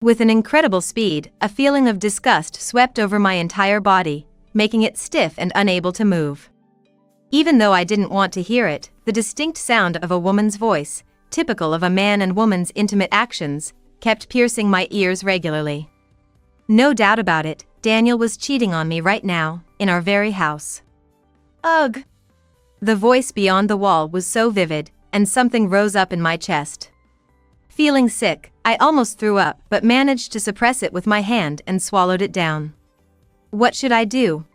With an incredible speed, a feeling of disgust swept over my entire body, making it stiff and unable to move. Even though I didn't want to hear it, the distinct sound of a woman's voice, typical of a man and woman's intimate actions, kept piercing my ears regularly. No doubt about it, Daniel was cheating on me right now, in our very house. Ugh! The voice beyond the wall was so vivid, and something rose up in my chest. Feeling sick, I almost threw up but managed to suppress it with my hand and swallowed it down. What should I do?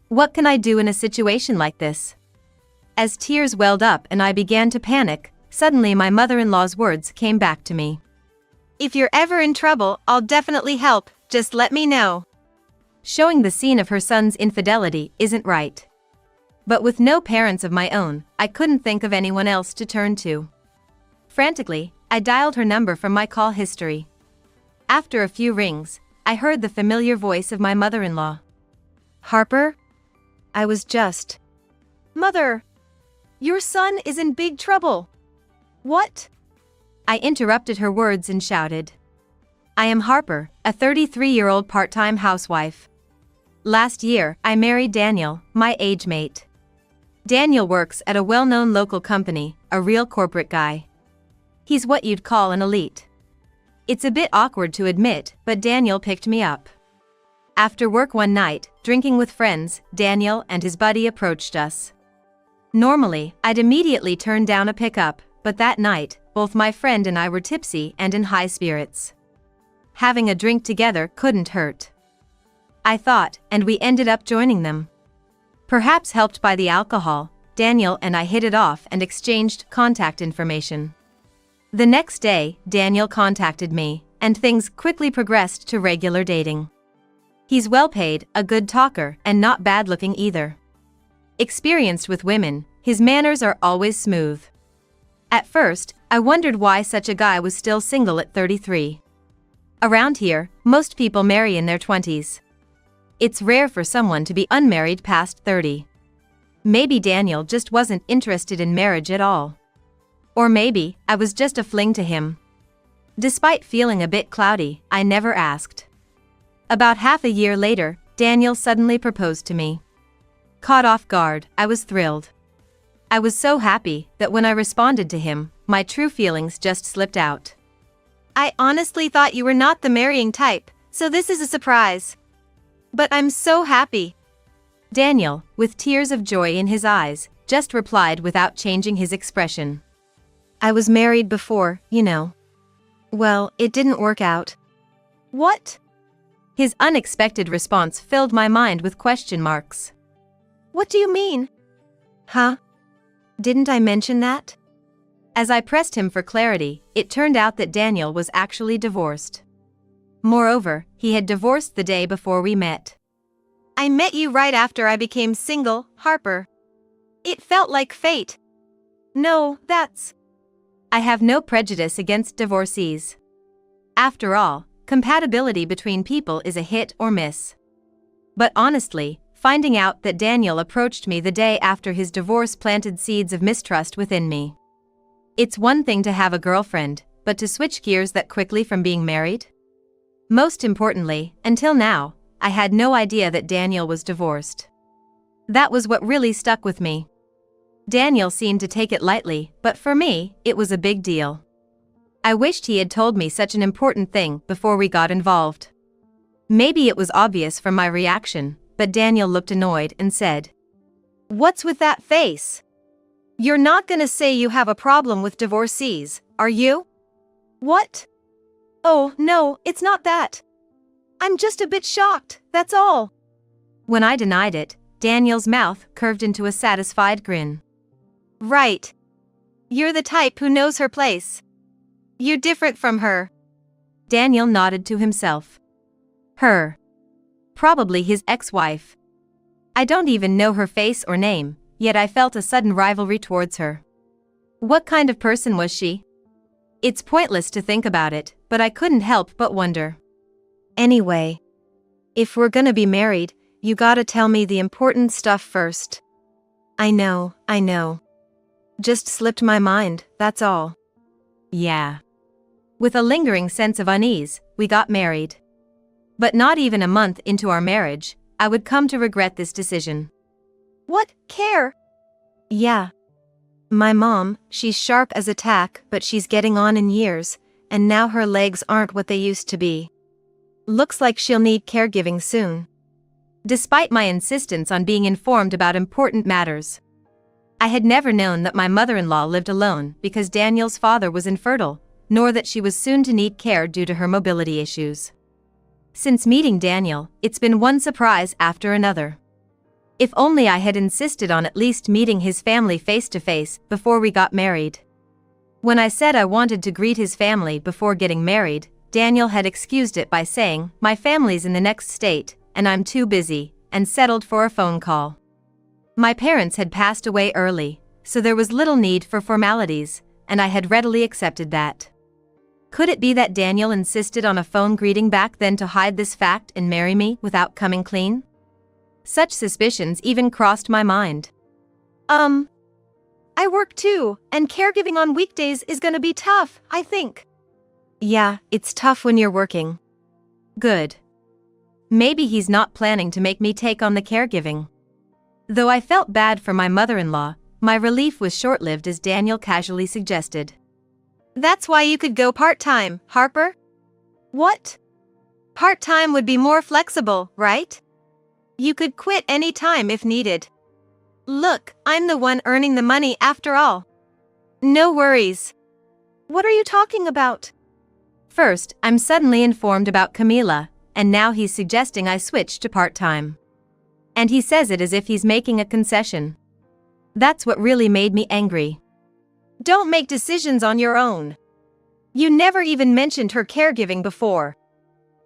What can I do in a situation like this? As tears welled up and I began to panic, suddenly my mother-in-law's words came back to me. If you're ever in trouble, I'll definitely help, just let me know. Showing the scene of her son's infidelity isn't right. But with no parents of my own, I couldn't think of anyone else to turn to. Frantically, I dialed her number from my call history. After a few rings, I heard the familiar voice of my mother-in-law. Harper? I was just... Mother! Your son is in big trouble. What? I interrupted her words and shouted. I am Harper, a 33-year-old part-time housewife. Last year, I married Daniel, my age mate. Daniel works at a well-known local company, a real corporate guy. He's what you'd call an elite. It's a bit awkward to admit, but Daniel picked me up. After work one night, drinking with friends, Daniel and his buddy approached us. Normally, I'd immediately turn down a pickup, but that night, both my friend and I were tipsy and in high spirits. Having a drink together couldn't hurt, I thought, and we ended up joining them. Perhaps helped by the alcohol, Daniel and I hit it off and exchanged contact information. The next day, Daniel contacted me, and things quickly progressed to regular dating. He's well paid, a good talker, and not bad looking either. Experienced with women, his manners are always smooth. At first, I wondered why such a guy was still single at 33. Around here, most people marry in their 20s. It's rare for someone to be unmarried past 30. Maybe Daniel just wasn't interested in marriage at all. Or maybe I was just a fling to him. Despite feeling a bit cloudy, I never asked. About half a year later, Daniel suddenly proposed to me. Caught off guard, I was thrilled. I was so happy that when I responded to him, my true feelings just slipped out. I honestly thought you were not the marrying type, so this is a surprise. But I'm so happy. Daniel, with tears of joy in his eyes, just replied without changing his expression. I was married before, you know. Well, it didn't work out. What? His unexpected response filled my mind with question marks. What do you mean? Huh? Didn't I mention that? As I pressed him for clarity, it turned out that Daniel was actually divorced. Moreover, he had divorced the day before we met. I met you right after I became single, Harper. It felt like fate. No, that's... I have no prejudice against divorcees. After all, compatibility between people is a hit or miss. But honestly, finding out that Daniel approached me the day after his divorce planted seeds of mistrust within me. It's one thing to have a girlfriend, but to switch gears that quickly from being married? Most importantly, until now, I had no idea that Daniel was divorced. That was what really stuck with me. Daniel seemed to take it lightly, but for me, it was a big deal. I wished he had told me such an important thing before we got involved. Maybe it was obvious from my reaction, but Daniel looked annoyed and said, "What's with that face? You're not gonna say you have a problem with divorcees, are you?" What? Oh, no, it's not that. I'm just a bit shocked, that's all. When I denied it, Daniel's mouth curved into a satisfied grin. Right. You're the type who knows her place. You're different from her. Daniel nodded to himself. Her. Probably his ex-wife. I don't even know her face or name, yet I felt a sudden rivalry towards her. What kind of person was she? It's pointless to think about it, but I couldn't help but wonder. Anyway, if we're gonna be married, you gotta tell me the important stuff first. I know. Just slipped my mind, that's all. Yeah. With a lingering sense of unease, we got married. But not even a month into our marriage, I would come to regret this decision. What? Care? Yeah. My mom, she's sharp as a tack, but she's getting on in years, and now her legs aren't what they used to be. Looks like she'll need caregiving soon. Despite my insistence on being informed about important matters, I had never known that my mother-in-law lived alone because Daniel's father was infertile, nor that she was soon to need care due to her mobility issues. Since meeting Daniel, it's been one surprise after another. If only I had insisted on at least meeting his family face-to-face before we got married. When I said I wanted to greet his family before getting married, Daniel had excused it by saying, "My family's in the next state, and I'm too busy," and settled for a phone call. My parents had passed away early, so there was little need for formalities, and I had readily accepted that. Could it be that Daniel insisted on a phone greeting back then to hide this fact and marry me without coming clean? Such suspicions even crossed my mind. I work too, and caregiving on weekdays is gonna be tough, I think. Yeah, it's tough when you're working. Good. Maybe he's not planning to make me take on the caregiving. Though I felt bad for my mother-in-law, my relief was short-lived as Daniel casually suggested. That's why you could go part-time, Harper? What? Part-time would be more flexible, right? You could quit any time if needed. Look, I'm the one earning the money after all. No worries. What are you talking about? First, I'm suddenly informed about Camila, and now he's suggesting I switch to part-time. And he says it as if he's making a concession. That's what really made me angry. Don't make decisions on your own. You never even mentioned her caregiving before.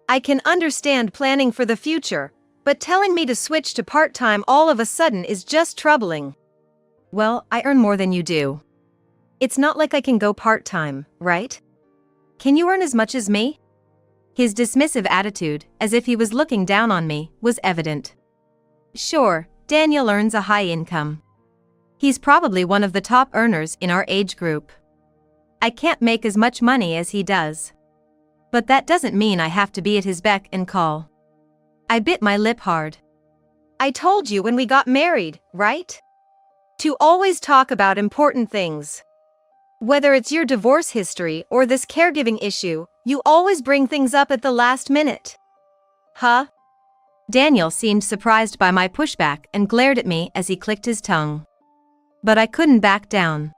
I can understand planning for the future, but telling me to switch to part-time all of a sudden is just troubling. Well, I earn more than you do. It's not like I can go part-time, right? Can you earn as much as me? His dismissive attitude, as if he was looking down on me, was evident. Sure, Daniel earns a high income. He's probably one of the top earners in our age group. I can't make as much money as he does. But that doesn't mean I have to be at his beck and call. I bit my lip hard. I told you when we got married, right? To always talk about important things. Whether it's your divorce history or this caregiving issue, you always bring things up at the last minute. Huh? Daniel seemed surprised by my pushback and glared at me as he clicked his tongue. But I couldn't back down.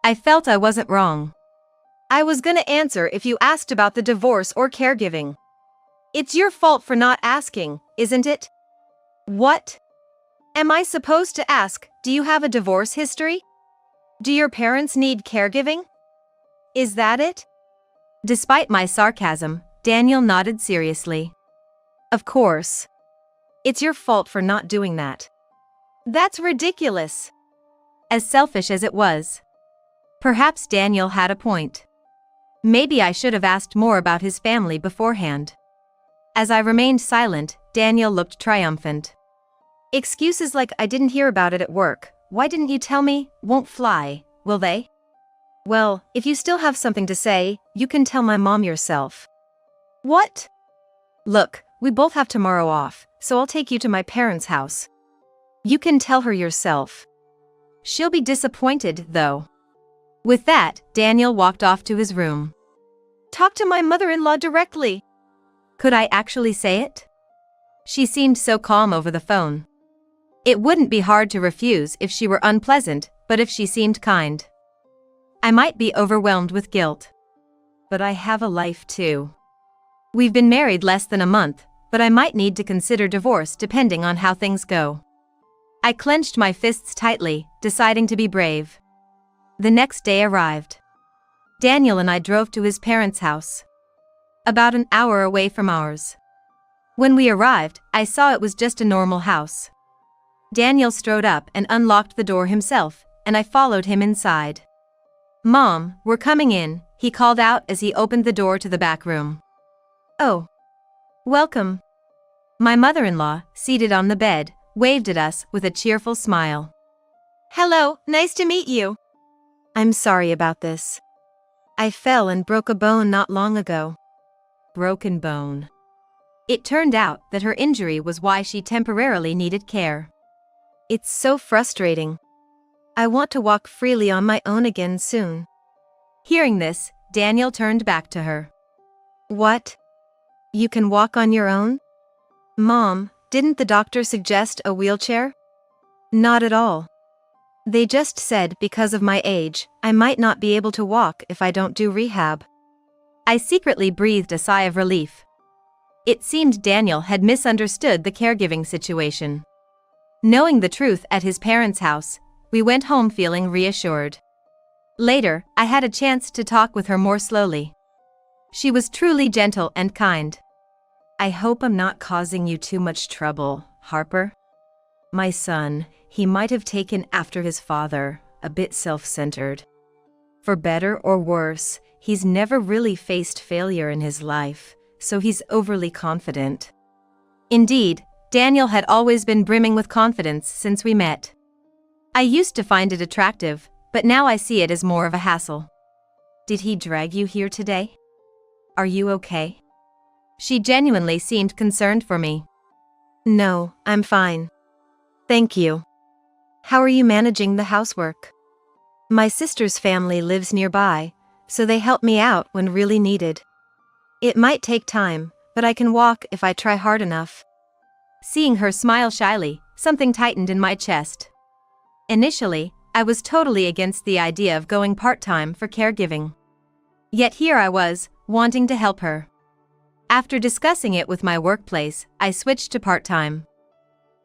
I felt I wasn't wrong. I was gonna answer if you asked about the divorce or caregiving. It's your fault for not asking, isn't it? What? Am I supposed to ask, do you have a divorce history? Do your parents need caregiving? Is that it? Despite my sarcasm, Daniel nodded seriously. Of course. It's your fault for not doing that. That's ridiculous. As selfish as it was. Perhaps Daniel had a point. Maybe I should have asked more about his family beforehand. As I remained silent, Daniel looked triumphant. Excuses like "I didn't hear about it at work, why didn't you tell me" won't fly, will they? Well, if you still have something to say, you can tell my mom yourself. What? Look, we both have tomorrow off, so I'll take you to my parents' house. You can tell her yourself. She'll be disappointed, though. With that, Daniel walked off to his room. Talk to my mother-in-law directly. Could I actually say it? She seemed so calm over the phone. It wouldn't be hard to refuse if she were unpleasant, but if she seemed kind. I might be overwhelmed with guilt. But I have a life too. We've been married less than a month, but I might need to consider divorce depending on how things go. I clenched my fists tightly, deciding to be brave. The next day arrived. Daniel and I drove to his parents' house. About an hour away from ours. When we arrived, I saw it was just a normal house. Daniel strode up and unlocked the door himself, and I followed him inside. "Mom, we're coming in," he called out as he opened the door to the back room. "Oh. Welcome." My mother-in-law, seated on the bed, waved at us with a cheerful smile. Hello, nice to meet you. I'm sorry about this. I fell and broke a bone not long ago. Broken bone. It turned out that her injury was why she temporarily needed care. It's so frustrating. I want to walk freely on my own again soon. Hearing this, Daniel turned back to her. What? You can walk on your own? Mom, didn't the doctor suggest a wheelchair? Not at all. They just said because of my age, I might not be able to walk if I don't do rehab. I secretly breathed a sigh of relief. It seemed Daniel had misunderstood the caregiving situation. Knowing the truth at his parents' house, we went home feeling reassured. Later, I had a chance to talk with her more slowly. She was truly gentle and kind. I hope I'm not causing you too much trouble, Harper. My son, he might have taken after his father, a bit self-centered. For better or worse, he's never really faced failure in his life, so he's overly confident. Indeed, Daniel had always been brimming with confidence since we met. I used to find it attractive, but now I see it as more of a hassle. Did he drag you here today? Are you okay? She genuinely seemed concerned for me. No, I'm fine. Thank you. How are you managing the housework? My sister's family lives nearby, so they help me out when really needed. It might take time, but I can walk if I try hard enough. Seeing her smile shyly, something tightened in my chest. Initially, I was totally against the idea of going part-time for caregiving. Yet here I was, wanting to help her. After discussing it with my workplace, I switched to part-time.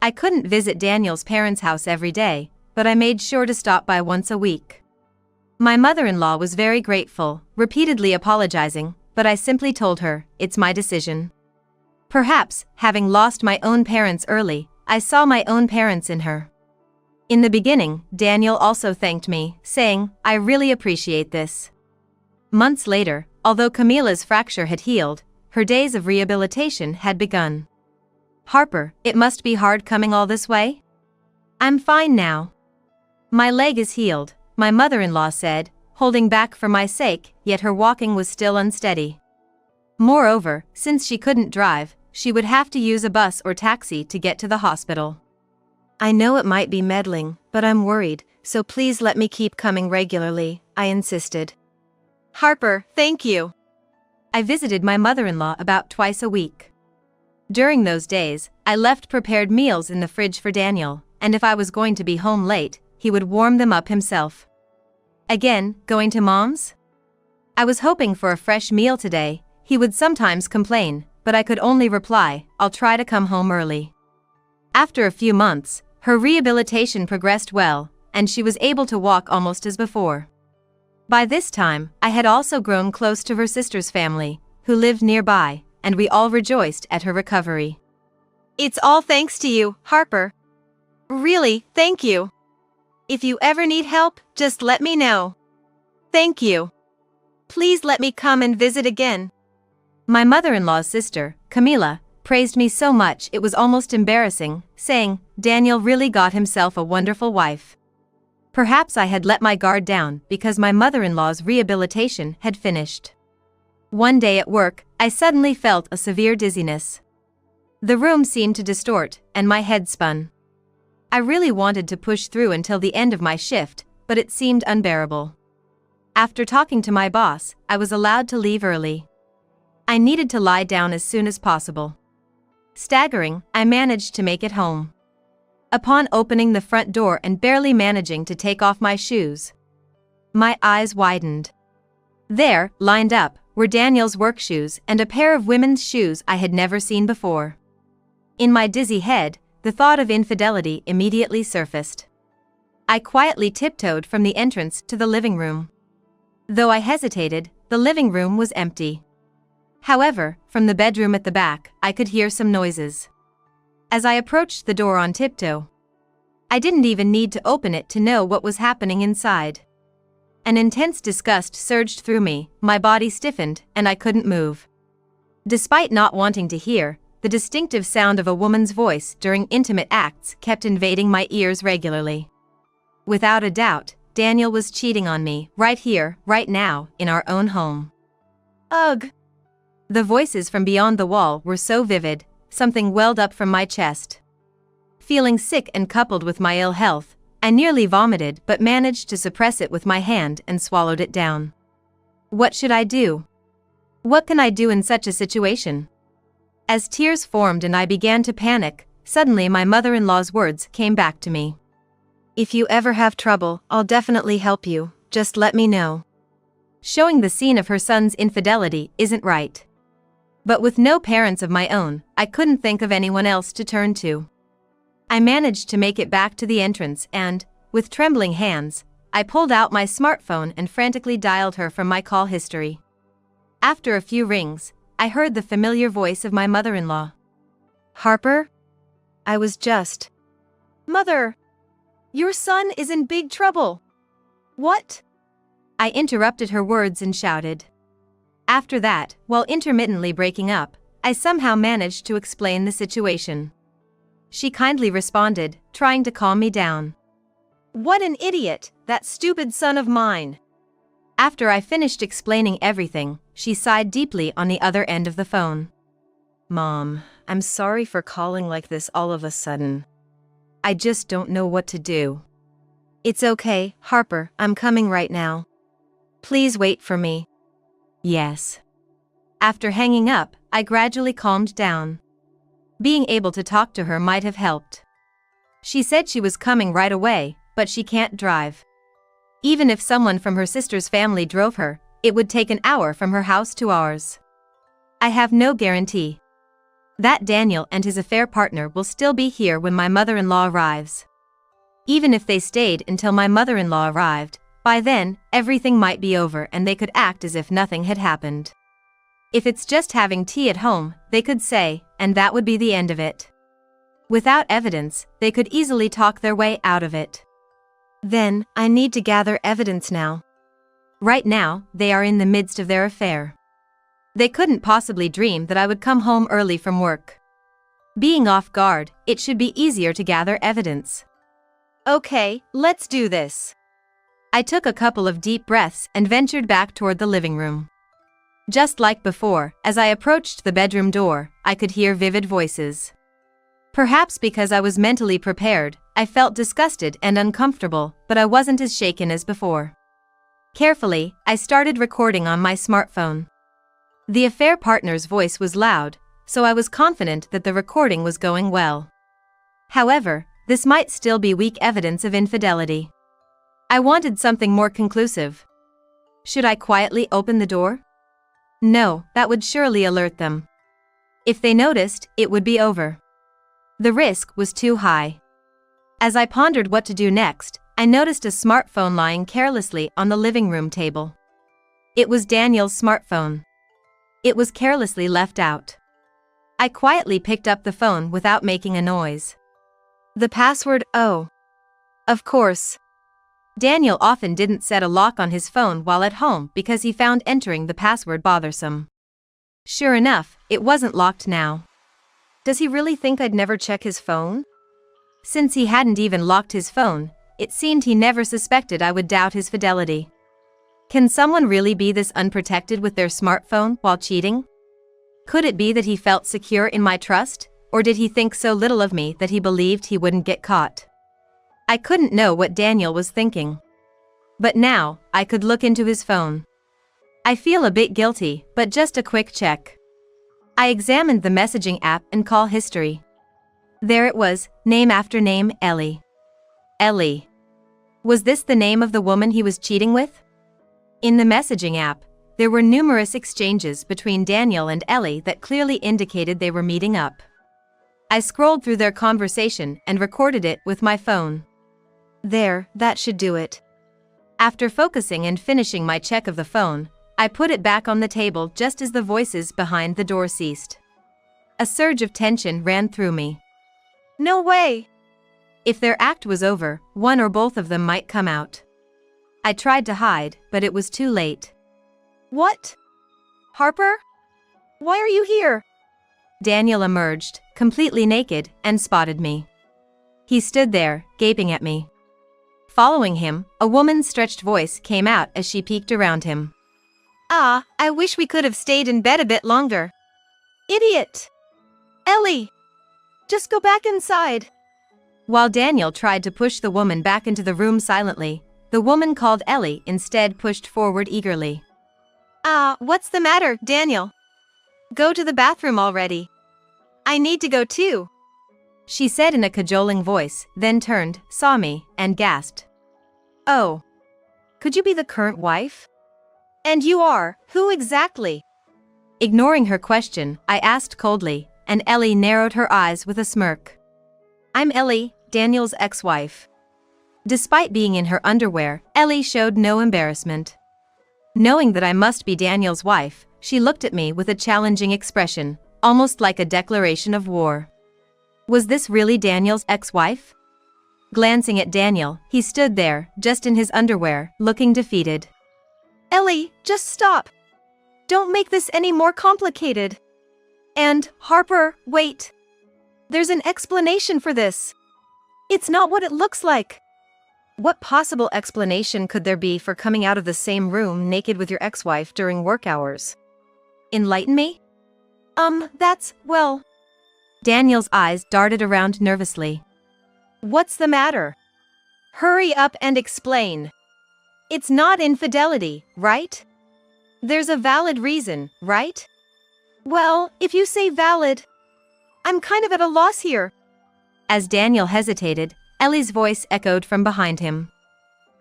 I couldn't visit Daniel's parents' house every day, but I made sure to stop by once a week. My mother-in-law was very grateful, repeatedly apologizing, but I simply told her, it's my decision. Perhaps, having lost my own parents early, I saw my own parents in her. In the beginning, Daniel also thanked me, saying, I really appreciate this. Months later, although Camila's fracture had healed, her days of rehabilitation had begun. Harper, it must be hard coming all this way? I'm fine now. My leg is healed, my mother-in-law said, holding back for my sake, yet her walking was still unsteady. Moreover, since she couldn't drive, she would have to use a bus or taxi to get to the hospital. I know it might be meddling, but I'm worried, so please let me keep coming regularly, I insisted. Harper, thank you. I visited my mother-in-law about twice a week. During those days, I left prepared meals in the fridge for Daniel, and if I was going to be home late, he would warm them up himself. Again, going to Mom's? I was hoping for a fresh meal today. He would sometimes complain, but I could only reply, I'll try to come home early. After a few months, her rehabilitation progressed well, and she was able to walk almost as before. By this time, I had also grown close to her sister's family, who lived nearby, and we all rejoiced at her recovery. It's all thanks to you, Harper. Really, thank you. If you ever need help, just let me know. Thank you. Please let me come and visit again. My mother-in-law's sister, Camila, praised me so much it was almost embarrassing, saying, Daniel really got himself a wonderful wife. Perhaps I had let my guard down because my mother-in-law's rehabilitation had finished. One day at work, I suddenly felt a severe dizziness. The room seemed to distort, and my head spun. I really wanted to push through until the end of my shift, but it seemed unbearable. After talking to my boss, I was allowed to leave early. I needed to lie down as soon as possible. Staggering, I managed to make it home. Upon opening the front door and barely managing to take off my shoes, my eyes widened. There, lined up, were Daniel's work shoes and a pair of women's shoes I had never seen before. In my dizzy head, the thought of infidelity immediately surfaced. I quietly tiptoed from the entrance to the living room. Though I hesitated, the living room was empty. However, from the bedroom at the back, I could hear some noises. As I approached the door on tiptoe, I didn't even need to open it to know what was happening inside. An intense disgust surged through me, my body stiffened, and I couldn't move. Despite not wanting to hear, the distinctive sound of a woman's voice during intimate acts kept invading my ears regularly. Without a doubt, Daniel was cheating on me, right here, right now, in our own home. Ugh. The voices from beyond the wall were so vivid, something welled up from my chest. Feeling sick and coupled with my ill health, I nearly vomited but managed to suppress it with my hand and swallowed it down. What should I do? What can I do in such a situation? As tears formed and I began to panic, suddenly my mother-in-law's words came back to me. If you ever have trouble, I'll definitely help you, just let me know. Showing the scene of her son's infidelity isn't right. But with no parents of my own, I couldn't think of anyone else to turn to. I managed to make it back to the entrance and, with trembling hands, I pulled out my smartphone and frantically dialed her from my call history. After a few rings, I heard the familiar voice of my mother-in-law. Harper? I was just... Mother! Your son is in big trouble. What? I interrupted her words and shouted. After that, while intermittently breaking up, I somehow managed to explain the situation. She kindly responded, trying to calm me down. What an idiot, that stupid son of mine. After I finished explaining everything, she sighed deeply on the other end of the phone. Mom, I'm sorry for calling like this all of a sudden. I just don't know what to do. It's okay, Harper, I'm coming right now. Please wait for me. Yes. After hanging up, I gradually calmed down. Being able to talk to her might have helped. She said she was coming right away, but she can't drive. Even if someone from her sister's family drove her, it would take an hour from her house to ours. I have no guarantee that Daniel and his affair partner will still be here when my mother-in-law arrives. Even if they stayed until my mother-in-law arrived, by then, everything might be over and they could act as if nothing had happened. If it's just having tea at home, they could say, and that would be the end of it. Without evidence, they could easily talk their way out of it. Then, I need to gather evidence now. Right now, they are in the midst of their affair. They couldn't possibly dream that I would come home early from work. Being off guard, it should be easier to gather evidence. Okay, let's do this. I took a couple of deep breaths and ventured back toward the living room. Just like before, as I approached the bedroom door, I could hear vivid voices. Perhaps because I was mentally prepared, I felt disgusted and uncomfortable, but I wasn't as shaken as before. Carefully, I started recording on my smartphone. The affair partner's voice was loud, so I was confident that the recording was going well. However, this might still be weak evidence of infidelity. I wanted something more conclusive. Should I quietly open the door? No, that would surely alert them. If they noticed, it would be over. The risk was too high. As I pondered what to do next, I noticed a smartphone lying carelessly on the living room table. It was Daniel's smartphone. It was carelessly left out. I quietly picked up the phone without making a noise. The password, oh. Of course. Daniel often didn't set a lock on his phone while at home because he found entering the password bothersome. Sure enough, it wasn't locked now. Does he really think I'd never check his phone? Since he hadn't even locked his phone, it seemed he never suspected I would doubt his fidelity. Can someone really be this unprotected with their smartphone while cheating? Could it be that he felt secure in my trust, or did he think so little of me that he believed he wouldn't get caught? I couldn't know what Daniel was thinking. But now, I could look into his phone. I feel a bit guilty, but just a quick check. I examined the messaging app and call history. There it was, name after name, Ellie. Ellie. Was this the name of the woman he was cheating with? In the messaging app, there were numerous exchanges between Daniel and Ellie that clearly indicated they were meeting up. I scrolled through their conversation and recorded it with my phone. There, that should do it. After focusing and finishing my check of the phone, I put it back on the table just as the voices behind the door ceased. A surge of tension ran through me. No way! If their act was over, one or both of them might come out. I tried to hide, but it was too late. What? Harper? Why are you here? Daniel emerged, completely naked, and spotted me. He stood there, gaping at me. Following him, a woman's stretched voice came out as she peeked around him. Ah, I wish we could have stayed in bed a bit longer. Idiot! Ellie! Just go back inside. While Daniel tried to push the woman back into the room silently, the woman called Ellie instead pushed forward eagerly. What's the matter, Daniel? Go to the bathroom already. I need to go too. She said in a cajoling voice, then turned, saw me, and gasped. Oh. Could you be the current wife? And you are, who exactly? Ignoring her question, I asked coldly, and Ellie narrowed her eyes with a smirk. I'm Ellie, Daniel's ex-wife. Despite being in her underwear, Ellie showed no embarrassment. Knowing that I must be Daniel's wife, she looked at me with a challenging expression, almost like a declaration of war. Was this really Daniel's ex-wife? Glancing at Daniel, he stood there, just in his underwear, looking defeated. Ellie, just stop. Don't make this any more complicated. And, Harper, wait. There's an explanation for this. It's not what it looks like. What possible explanation could there be for coming out of the same room naked with your ex-wife during work hours? Enlighten me? Well... Daniel's eyes darted around nervously. What's the matter? Hurry up and explain. It's not infidelity, right? There's a valid reason, right? Well, if you say valid, I'm kind of at a loss here. As Daniel hesitated, Ellie's voice echoed from behind him.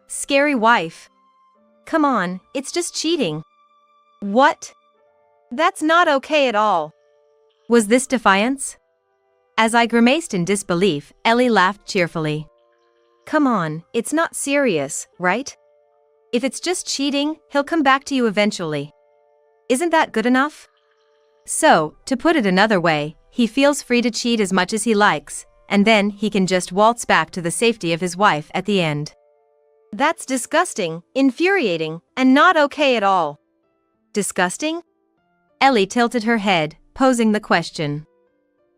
Scary wife. Come on, it's just cheating. What? That's not okay at all. Was this defiance? As I grimaced in disbelief, Ellie laughed cheerfully. Come on, it's not serious, right? If it's just cheating, he'll come back to you eventually. Isn't that good enough? So, to put it another way, he feels free to cheat as much as he likes, and then he can just waltz back to the safety of his wife at the end. That's disgusting, infuriating, and not okay at all. Disgusting? Ellie tilted her head, posing the question.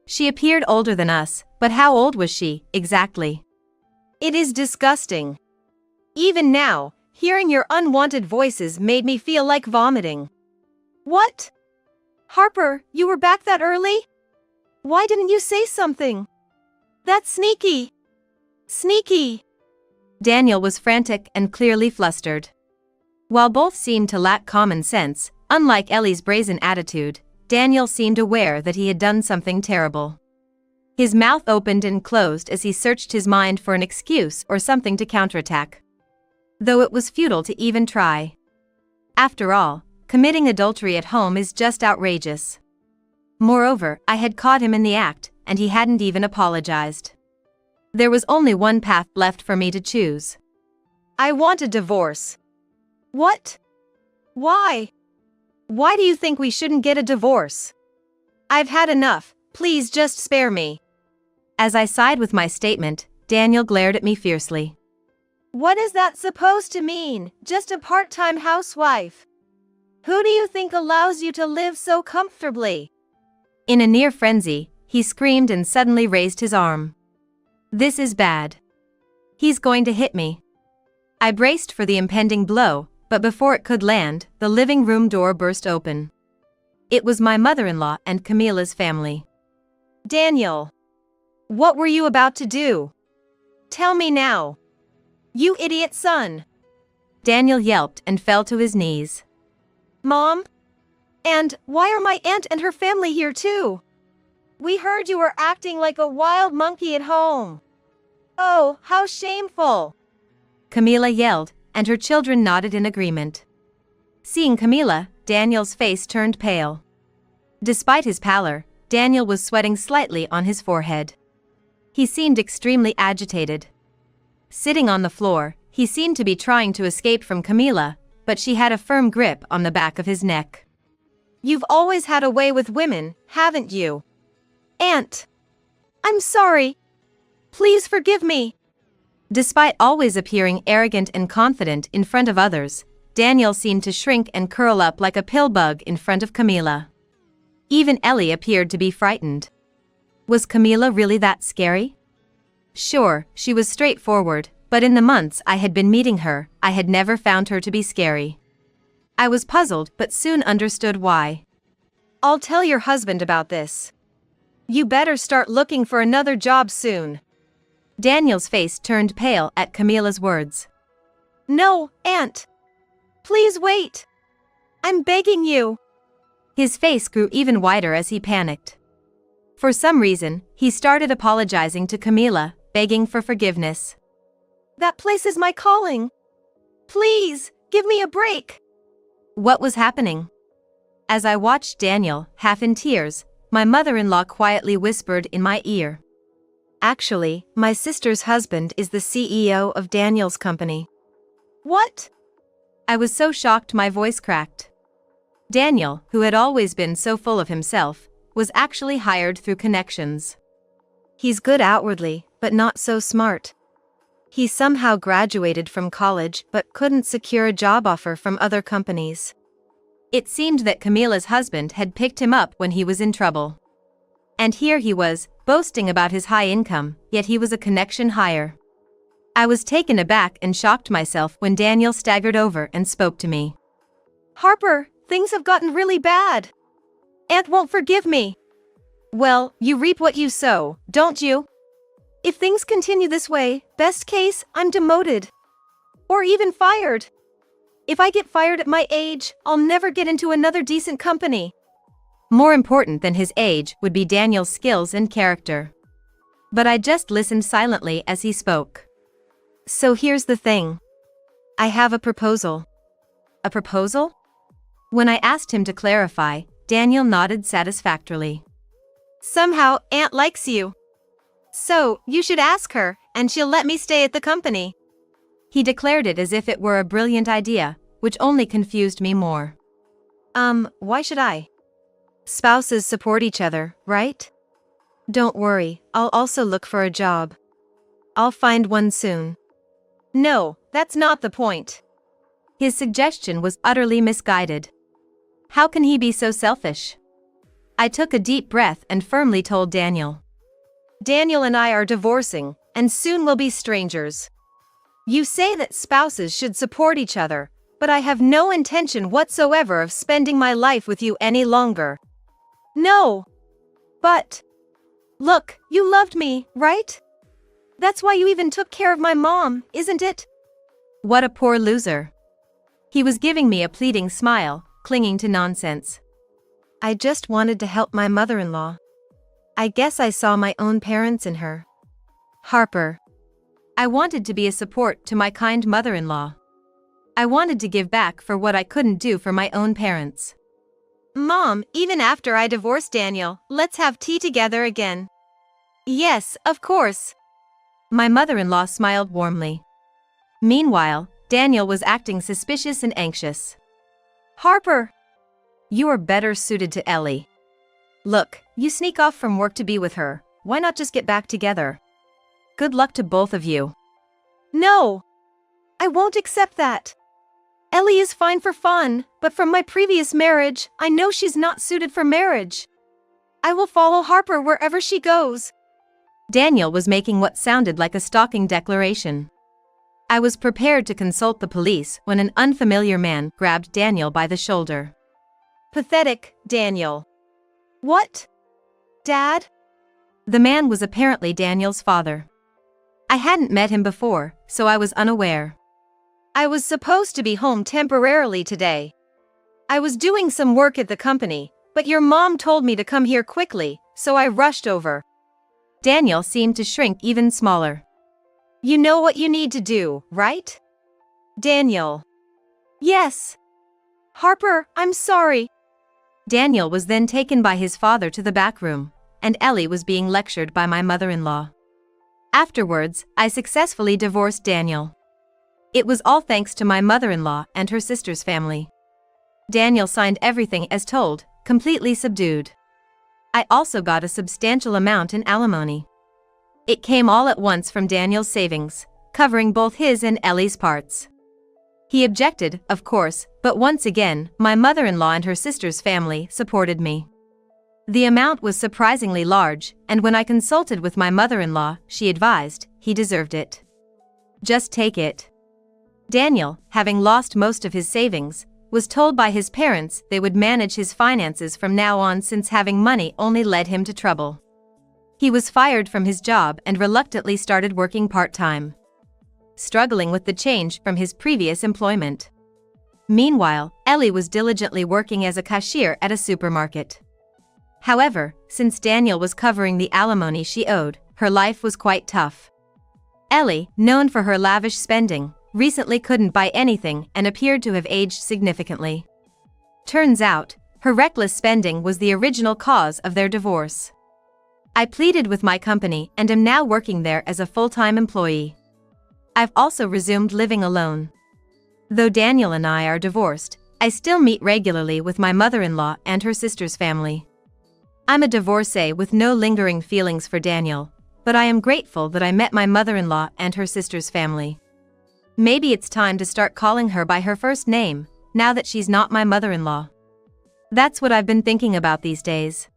She appeared older than us, but how old was she, exactly? It is disgusting. Even now, hearing your unwanted voices made me feel like vomiting. What? Harper, you were back that early? Why didn't you say something? That's sneaky. Sneaky. Daniel was frantic and clearly flustered. While both seemed to lack common sense, unlike Ellie's brazen attitude, Daniel seemed aware that he had done something terrible. His mouth opened and closed as he searched his mind for an excuse or something to counterattack. Though it was futile to even try. After all, committing adultery at home is just outrageous. Moreover, I had caught him in the act, and he hadn't even apologized. There was only one path left for me to choose. I want a divorce. What? Why? Why do you think we shouldn't get a divorce? I've had enough, please just spare me. As I sighed with my statement, Daniel glared at me fiercely. What is that supposed to mean, just a part-time housewife? Who do you think allows you to live so comfortably? In a near frenzy, he screamed and suddenly raised his arm. This is bad. He's going to hit me. I braced for the impending blow, but before it could land, the living room door burst open. It was my mother-in-law and Camila's family. Daniel, what were you about to do? Tell me now. You idiot son. Daniel yelped and fell to his knees. Mom? And why are my aunt and her family here too? We heard you were acting like a wild monkey at home. Oh, how shameful. Camila yelled, and her children nodded in agreement. Seeing Camila, Daniel's face turned pale. Despite his pallor, Daniel was sweating slightly on his forehead. He seemed extremely agitated. Sitting on the floor, he seemed to be trying to escape from Camila, but she had a firm grip on the back of his neck. You've always had a way with women, haven't you? Aunt. I'm sorry. Please forgive me. Despite always appearing arrogant and confident in front of others, Daniel seemed to shrink and curl up like a pill bug in front of Camila. Even Ellie appeared to be frightened. Was Camila really that scary? Sure, she was straightforward, But in the months I had been meeting her, I had never found her to be scary. I was puzzled but soon understood why. I'll tell your husband about this. You better start looking for another job soon. Daniel's face turned pale at Camila's words. No, Aunt. Please wait. I'm begging you. His face grew even whiter as he panicked. For some reason, he started apologizing to Camila, begging for forgiveness. That place is my calling. Please, give me a break. What was happening? As I watched Daniel, half in tears, my mother-in-law quietly whispered in my ear. Actually, my sister's husband is the CEO of Daniel's company. What? I was so shocked my voice cracked. Daniel, who had always been so full of himself, was actually hired through connections. He's good outwardly, but not so smart. He somehow graduated from college but couldn't secure a job offer from other companies. It seemed that Camila's husband had picked him up when he was in trouble. And here he was, boasting about his high income, yet he was a connection hire. I was taken aback and shocked myself when Daniel staggered over and spoke to me. Harper, things have gotten really bad. Aunt won't forgive me. Well, you reap what you sow, don't you? If things continue this way, best case, I'm demoted. Or even fired. If I get fired at my age, I'll never get into another decent company. More important than his age would be Daniel's skills and character. But I just listened silently as he spoke. So here's the thing. I have a proposal. A proposal? When I asked him to clarify, Daniel nodded satisfactorily. Somehow, Aunt likes you. So, you should ask her, and she'll let me stay at the company. He declared it as if it were a brilliant idea, which only confused me more. Why should I? Spouses support each other, right? Don't worry, I'll also look for a job. I'll find one soon. No, that's not the point. His suggestion was utterly misguided. How can he be so selfish? I took a deep breath and firmly told Daniel. Daniel and I are divorcing, and soon we'll be strangers. You say that spouses should support each other, but I have no intention whatsoever of spending my life with you any longer. No. But. Look, you loved me, right? That's why you even took care of my mom, isn't it? What a poor loser. He was giving me a pleading smile, clinging to nonsense. I just wanted to help my mother-in-law. I guess I saw my own parents in her. Harper. I wanted to be a support to my kind mother-in-law. I wanted to give back for what I couldn't do for my own parents. Mom, even after I divorced Daniel, let's have tea together again. Yes, of course. My mother-in-law smiled warmly. Meanwhile, Daniel was acting suspicious and anxious. Harper. You are better suited to Ellie. Look, you sneak off from work to be with her, why not just get back together? Good luck to both of you. No. I won't accept that. Ellie is fine for fun, but from my previous marriage, I know she's not suited for marriage. I will follow Harper wherever she goes. Daniel was making what sounded like a stalking declaration. I was prepared to consult the police when an unfamiliar man grabbed Daniel by the shoulder. Pathetic, Daniel. What? Dad? The man was apparently Daniel's father. I hadn't met him before, so I was unaware. I was supposed to be home temporarily today. I was doing some work at the company, but your mom told me to come here quickly, so I rushed over. Daniel seemed to shrink even smaller. You know what you need to do, right? Daniel. Yes. Harper, I'm sorry. Daniel was then taken by his father to the back room, and Ellie was being lectured by my mother-in-law. Afterwards, I successfully divorced Daniel. It was all thanks to my mother-in-law and her sister's family. Daniel signed everything as told, completely subdued. I also got a substantial amount in alimony. It came all at once from Daniel's savings, covering both his and Ellie's parts. He objected, of course, but once again, my mother-in-law and her sister's family supported me. The amount was surprisingly large, and when I consulted with my mother-in-law, she advised he deserved it. Just take it. Daniel, having lost most of his savings, was told by his parents they would manage his finances from now on since having money only led him to trouble. He was fired from his job and reluctantly started working part-time, struggling with the change from his previous employment. Meanwhile, Ellie was diligently working as a cashier at a supermarket. However, since Daniel was covering the alimony she owed, her life was quite tough. Ellie, known for her lavish spending, recently couldn't buy anything and appeared to have aged significantly. Turns out, her reckless spending was the original cause of their divorce. I pleaded with my company and am now working there as a full-time employee. I've also resumed living alone. Though Daniel and I are divorced, I still meet regularly with my mother-in-law and her sister's family. I'm a divorcee with no lingering feelings for Daniel, but I am grateful that I met my mother-in-law and her sister's family. Maybe it's time to start calling her by her first name, now that she's not my mother-in-law. That's what I've been thinking about these days.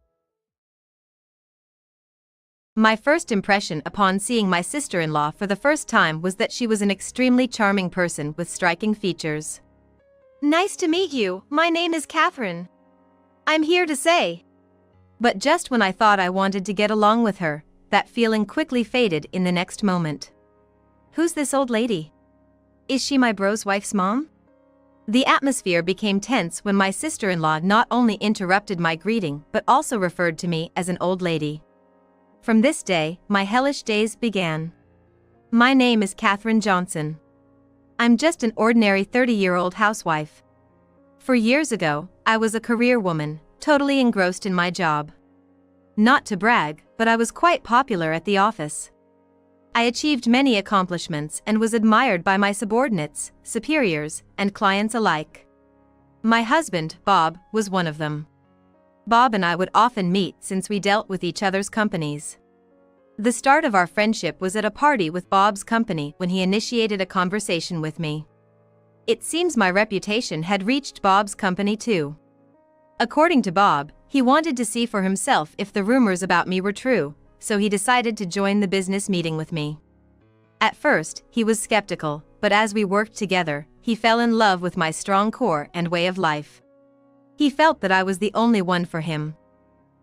My first impression upon seeing my sister-in-law for the first time was that she was an extremely charming person with striking features. Nice to meet you, my name is Catherine. I'm here to say. But just when I thought I wanted to get along with her, that feeling quickly faded in the next moment. Who's this old lady? Is she my bro's wife's mom? The atmosphere became tense when my sister-in-law not only interrupted my greeting but also referred to me as an old lady. From this day, my hellish days began. My name is Catherine Johnson. I'm just an ordinary 30-year-old housewife. 4 years ago, I was a career woman, totally engrossed in my job. Not to brag, but I was quite popular at the office. I achieved many accomplishments and was admired by my subordinates, superiors, and clients alike. My husband, Bob, was one of them. Bob and I would often meet since we dealt with each other's companies. The start of our friendship was at a party with Bob's company when he initiated a conversation with me. It seems my reputation had reached Bob's company too. According to Bob, he wanted to see for himself if the rumors about me were true, so he decided to join the business meeting with me. At first, he was skeptical, but as we worked together, he fell in love with my strong core and way of life. He felt that I was the only one for him.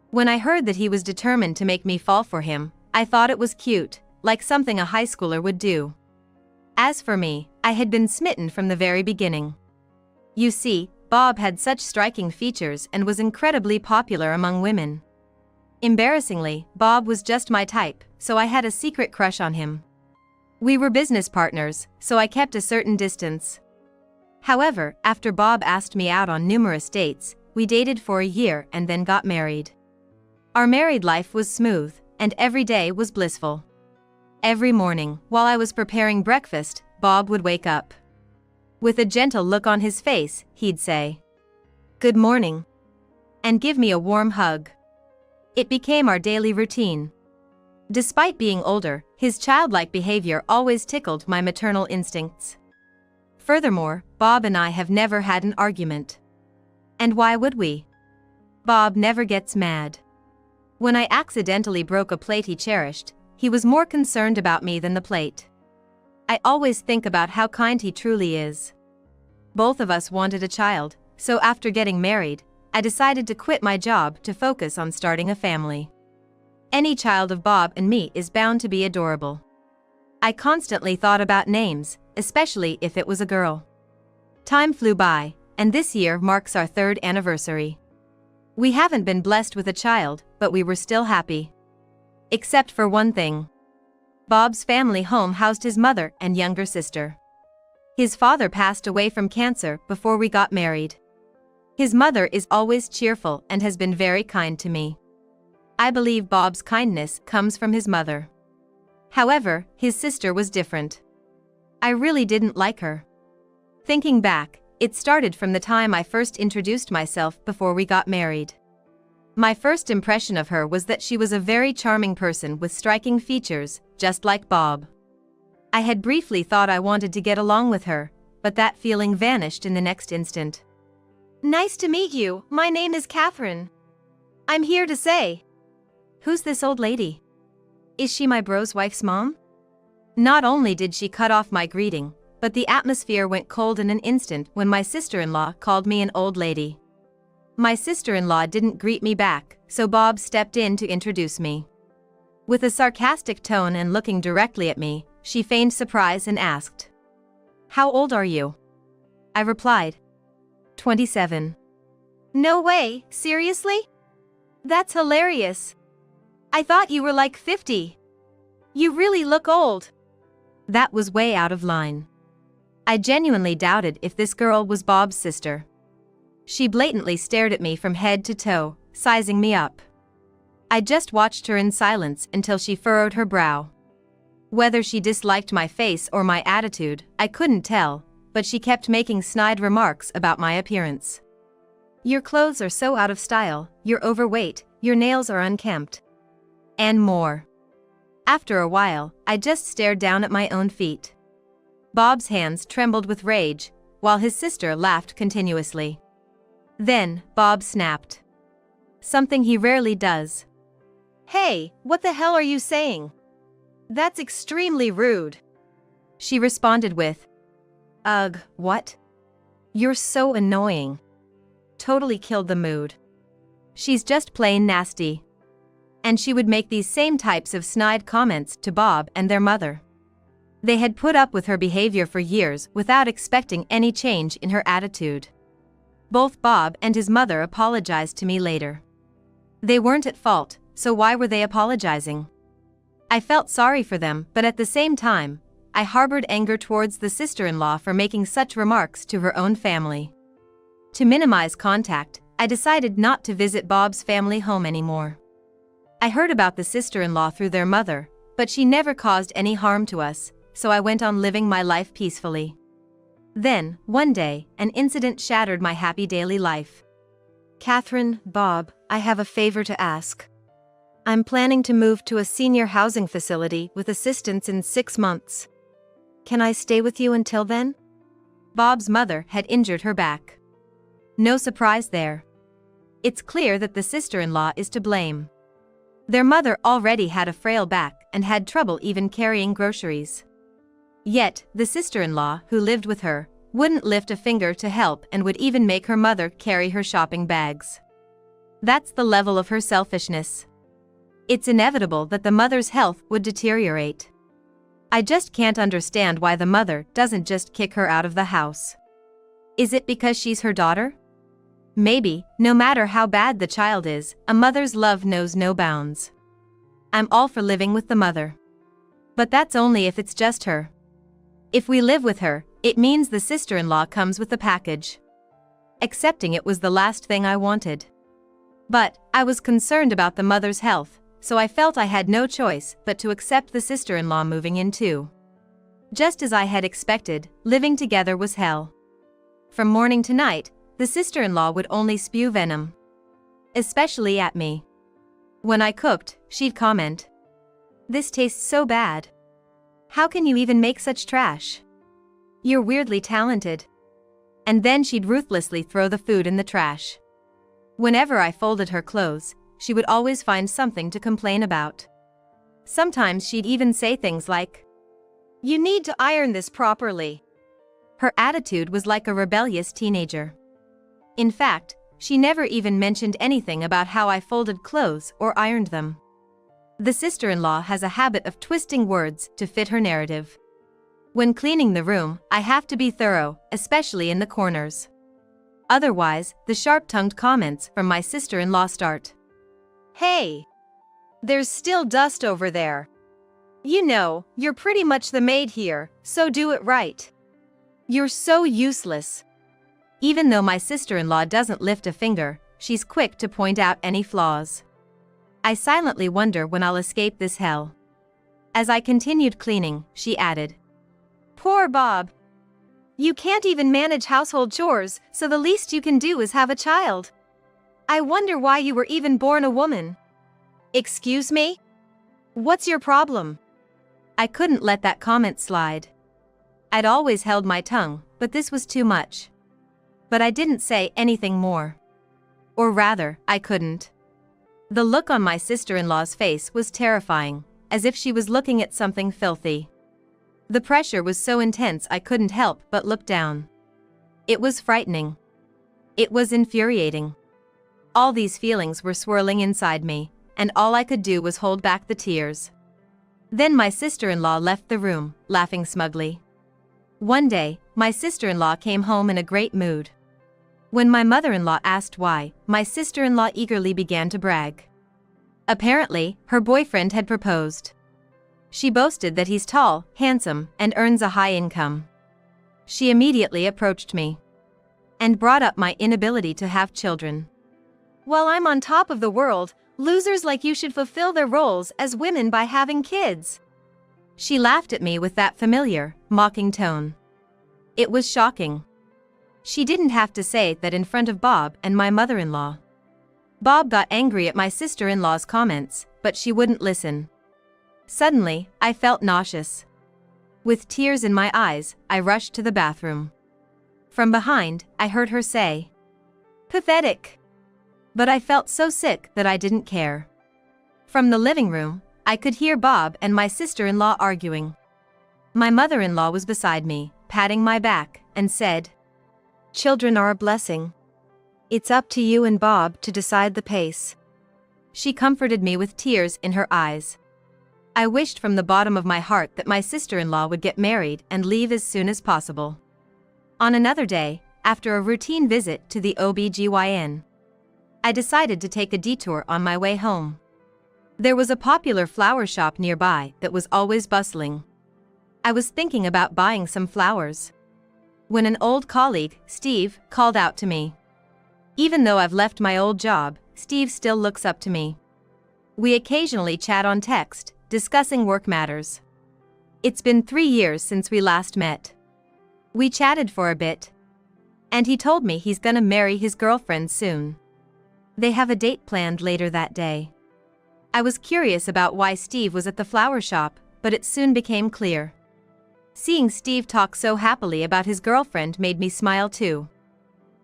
When I heard that he was determined to make me fall for him, I thought it was cute, like something a high schooler would do. As for me, I had been smitten from the very beginning. You see, Bob had such striking features and was incredibly popular among women. Embarrassingly, Bob was just my type, so I had a secret crush on him. We were business partners, so I kept a certain distance. However, after Bob asked me out on numerous dates, we dated for a year and then got married. Our married life was smooth, and every day was blissful. Every morning, while I was preparing breakfast, Bob would wake up. With a gentle look on his face, he'd say, "Good morning," and give me a warm hug. It became our daily routine. Despite being older, his childlike behavior always tickled my maternal instincts. Furthermore, Bob and I have never had an argument. And why would we? Bob never gets mad. When I accidentally broke a plate he cherished, he was more concerned about me than the plate. I always think about how kind he truly is. Both of us wanted a child, so after getting married, I decided to quit my job to focus on starting a family. Any child of Bob and me is bound to be adorable. I constantly thought about names, especially if it was a girl. Time flew by, and this year marks our 3rd anniversary. We haven't been blessed with a child, but we were still happy. Except for one thing. Bob's family home housed his mother and younger sister. His father passed away from cancer before we got married. His mother is always cheerful and has been very kind to me. I believe Bob's kindness comes from his mother. However, his sister was different. I really didn't like her. Thinking back, it started from the time I first introduced myself before we got married. My first impression of her was that she was a very charming person with striking features, just like Bob. I had briefly thought I wanted to get along with her, but that feeling vanished in the next instant. Nice to meet you, my name is Catherine. I'm here to say. Who's this old lady? Is she my bro's wife's mom? Not only did she cut off my greeting, but the atmosphere went cold in an instant when my sister-in-law called me an old lady. My sister-in-law didn't greet me back, so Bob stepped in to introduce me. With a sarcastic tone and looking directly at me, she feigned surprise and asked, "How old are you?" I replied, 27. No way, seriously? That's hilarious. I thought you were like 50. You really look old. That was way out of line. I genuinely doubted if this girl was Bob's sister. She blatantly stared at me from head to toe, sizing me up. I just watched her in silence until she furrowed her brow. Whether she disliked my face or my attitude, I couldn't tell, but she kept making snide remarks about my appearance. "Your clothes are so out of style, you're overweight, your nails are unkempt." And more. After a while, I just stared down at my own feet. Bob's hands trembled with rage, while his sister laughed continuously. Then, Bob snapped. Something he rarely does. "Hey, what the hell are you saying? That's extremely rude." She responded with, "Ugh, what? You're so annoying." Totally killed the mood. She's just plain nasty. And she would make these same types of snide comments to Bob and their mother. They had put up with her behavior for years without expecting any change in her attitude. Both Bob and his mother apologized to me later. They weren't at fault, so why were they apologizing? I felt sorry for them, but at the same time, I harbored anger towards the sister-in-law for making such remarks to her own family. To minimize contact, I decided not to visit Bob's family home anymore. I heard about the sister-in-law through their mother, but she never caused any harm to us, so I went on living my life peacefully. Then, one day, an incident shattered my happy daily life. "Catherine, Bob, I have a favor to ask. I'm planning to move to a senior housing facility with assistance in 6 months. Can I stay with you until then?" Bob's mother had injured her back. No surprise there. It's clear that the sister-in-law is to blame. Their mother already had a frail back and had trouble even carrying groceries. Yet, the sister-in-law who lived with her wouldn't lift a finger to help and would even make her mother carry her shopping bags. That's the level of her selfishness. It's inevitable that the mother's health would deteriorate. I just can't understand why the mother doesn't just kick her out of the house. Is it because she's her daughter? Maybe, no matter how bad the child is, a mother's love knows no bounds. I'm all for living with the mother. But that's only if it's just her. If we live with her, it means the sister-in-law comes with the package. Accepting it was the last thing I wanted. But, I was concerned about the mother's health, so I felt I had no choice but to accept the sister-in-law moving in too. Just as I had expected, living together was hell. From morning to night, the sister-in-law would only spew venom. Especially at me. When I cooked, she'd comment, "This tastes so bad. How can you even make such trash? You're weirdly talented." And then she'd ruthlessly throw the food in the trash. Whenever I folded her clothes, she would always find something to complain about. Sometimes she'd even say things like, "You need to iron this properly." Her attitude was like a rebellious teenager. In fact, she never even mentioned anything about how I folded clothes or ironed them. The sister-in-law has a habit of twisting words to fit her narrative. When cleaning the room, I have to be thorough, especially in the corners. Otherwise, the sharp-tongued comments from my sister-in-law start. "Hey! There's still dust over there. You know, you're pretty much the maid here, so do it right. You're so useless." Even though my sister-in-law doesn't lift a finger, she's quick to point out any flaws. I silently wonder when I'll escape this hell. As I continued cleaning, she added, "Poor Bob. You can't even manage household chores, so the least you can do is have a child. I wonder why you were even born a woman. Excuse me? What's your problem?" I couldn't let that comment slide. I'd always held my tongue, but this was too much. But I didn't say anything more. Or rather, I couldn't. The look on my sister-in-law's face was terrifying, as if she was looking at something filthy. The pressure was so intense I couldn't help but look down. It was frightening. It was infuriating. All these feelings were swirling inside me, and all I could do was hold back the tears. Then my sister-in-law left the room, laughing smugly. One day, my sister-in-law came home in a great mood. When my mother-in-law asked why, my sister-in-law eagerly began to brag. Apparently, her boyfriend had proposed. She boasted that he's tall, handsome, and earns a high income. She immediately approached me and brought up my inability to have children. While I'm on top of the world, losers like you should fulfill their roles as women by having kids. She laughed at me with that familiar, mocking tone. It was shocking. She didn't have to say that in front of Bob and my mother-in-law. Bob got angry at my sister-in-law's comments, but she wouldn't listen. Suddenly, I felt nauseous. With tears in my eyes, I rushed to the bathroom. From behind, I heard her say, "Pathetic." But I felt so sick that I didn't care. From the living room, I could hear Bob and my sister-in-law arguing. My mother-in-law was beside me, patting my back, and said, "Children are a blessing. It's up to you and Bob to decide the pace." She comforted me with tears in her eyes. I wished from the bottom of my heart that my sister-in-law would get married and leave as soon as possible. On another day, after a routine visit to the OB/GYN, I decided to take a detour on my way home. There was a popular flower shop nearby that was always bustling. I was thinking about buying some flowers when an old colleague, Steve, called out to me. Even though I've left my old job, Steve still looks up to me. We occasionally chat on text, discussing work matters. It's been 3 years since we last met. We chatted for a bit, and he told me he's gonna marry his girlfriend soon. They have a date planned later that day. I was curious about why Steve was at the flower shop, but it soon became clear. Seeing Steve talk so happily about his girlfriend made me smile too.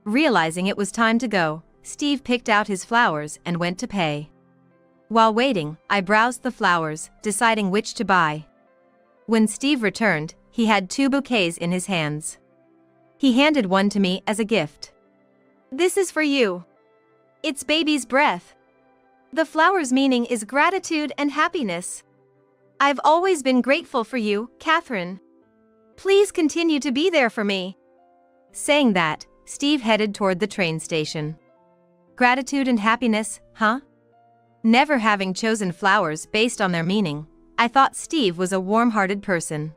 Realizing it was time to go, Steve picked out his flowers and went to pay. While waiting, I browsed the flowers, deciding which to buy. When Steve returned, he had 2 bouquets in his hands. He handed one to me as a gift. "This is for you. It's baby's breath. The flower's meaning is gratitude and happiness. I've always been grateful for you, Catherine. Please continue to be there for me." Saying that, Steve headed toward the train station. Gratitude and happiness, huh? Never having chosen flowers based on their meaning, I thought Steve was a warm-hearted person.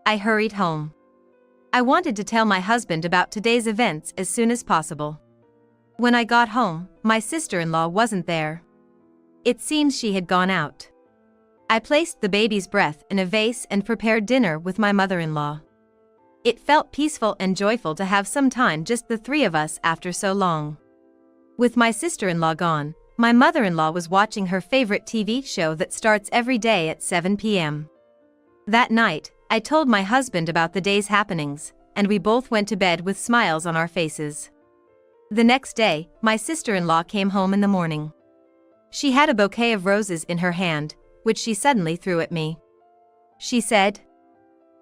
I hurried home. I wanted to tell my husband about today's events as soon as possible. When I got home, my sister-in-law wasn't there. It seems she had gone out. I placed the baby's breath in a vase and prepared dinner with my mother-in-law. It felt peaceful and joyful to have some time just the 3 of us after so long. With my sister-in-law gone, my mother-in-law was watching her favorite TV show that starts every day at 7 p.m. That night, I told my husband about the day's happenings, and we both went to bed with smiles on our faces. The next day, my sister-in-law came home in the morning. She had a bouquet of roses in her hand, which she suddenly threw at me. She said,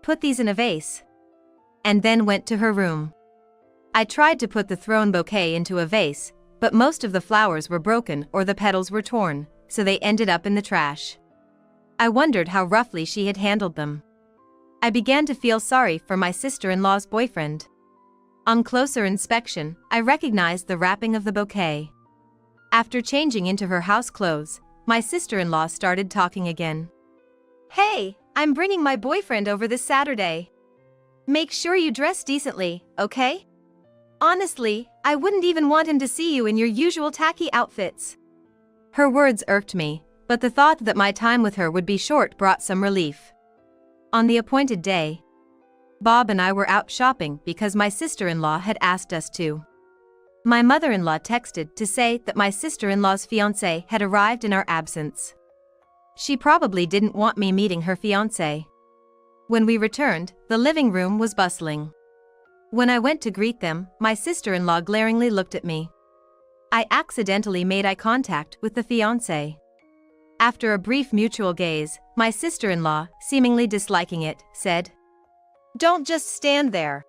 "Put these in a vase," and then went to her room. I tried to put the thrown bouquet into a vase, but most of the flowers were broken or the petals were torn, so they ended up in the trash. I wondered how roughly she had handled them. I began to feel sorry for my sister-in-law's boyfriend. On closer inspection, I recognized the wrapping of the bouquet. After changing into her house clothes, my sister-in-law started talking again. "Hey, I'm bringing my boyfriend over this Saturday. Make sure you dress decently, okay? Honestly, I wouldn't even want him to see you in your usual tacky outfits." Her words irked me, but the thought that my time with her would be short brought some relief. On the appointed day, Bob and I were out shopping because my sister-in-law had asked us to. My mother-in-law texted to say that my sister-in-law's fiancé had arrived in our absence. She probably didn't want me meeting her fiancé. When we returned, the living room was bustling. When I went to greet them, my sister-in-law glaringly looked at me. I accidentally made eye contact with the fiancé. After a brief mutual gaze, my sister-in-law, seemingly disliking it, said, "Don't just stand there.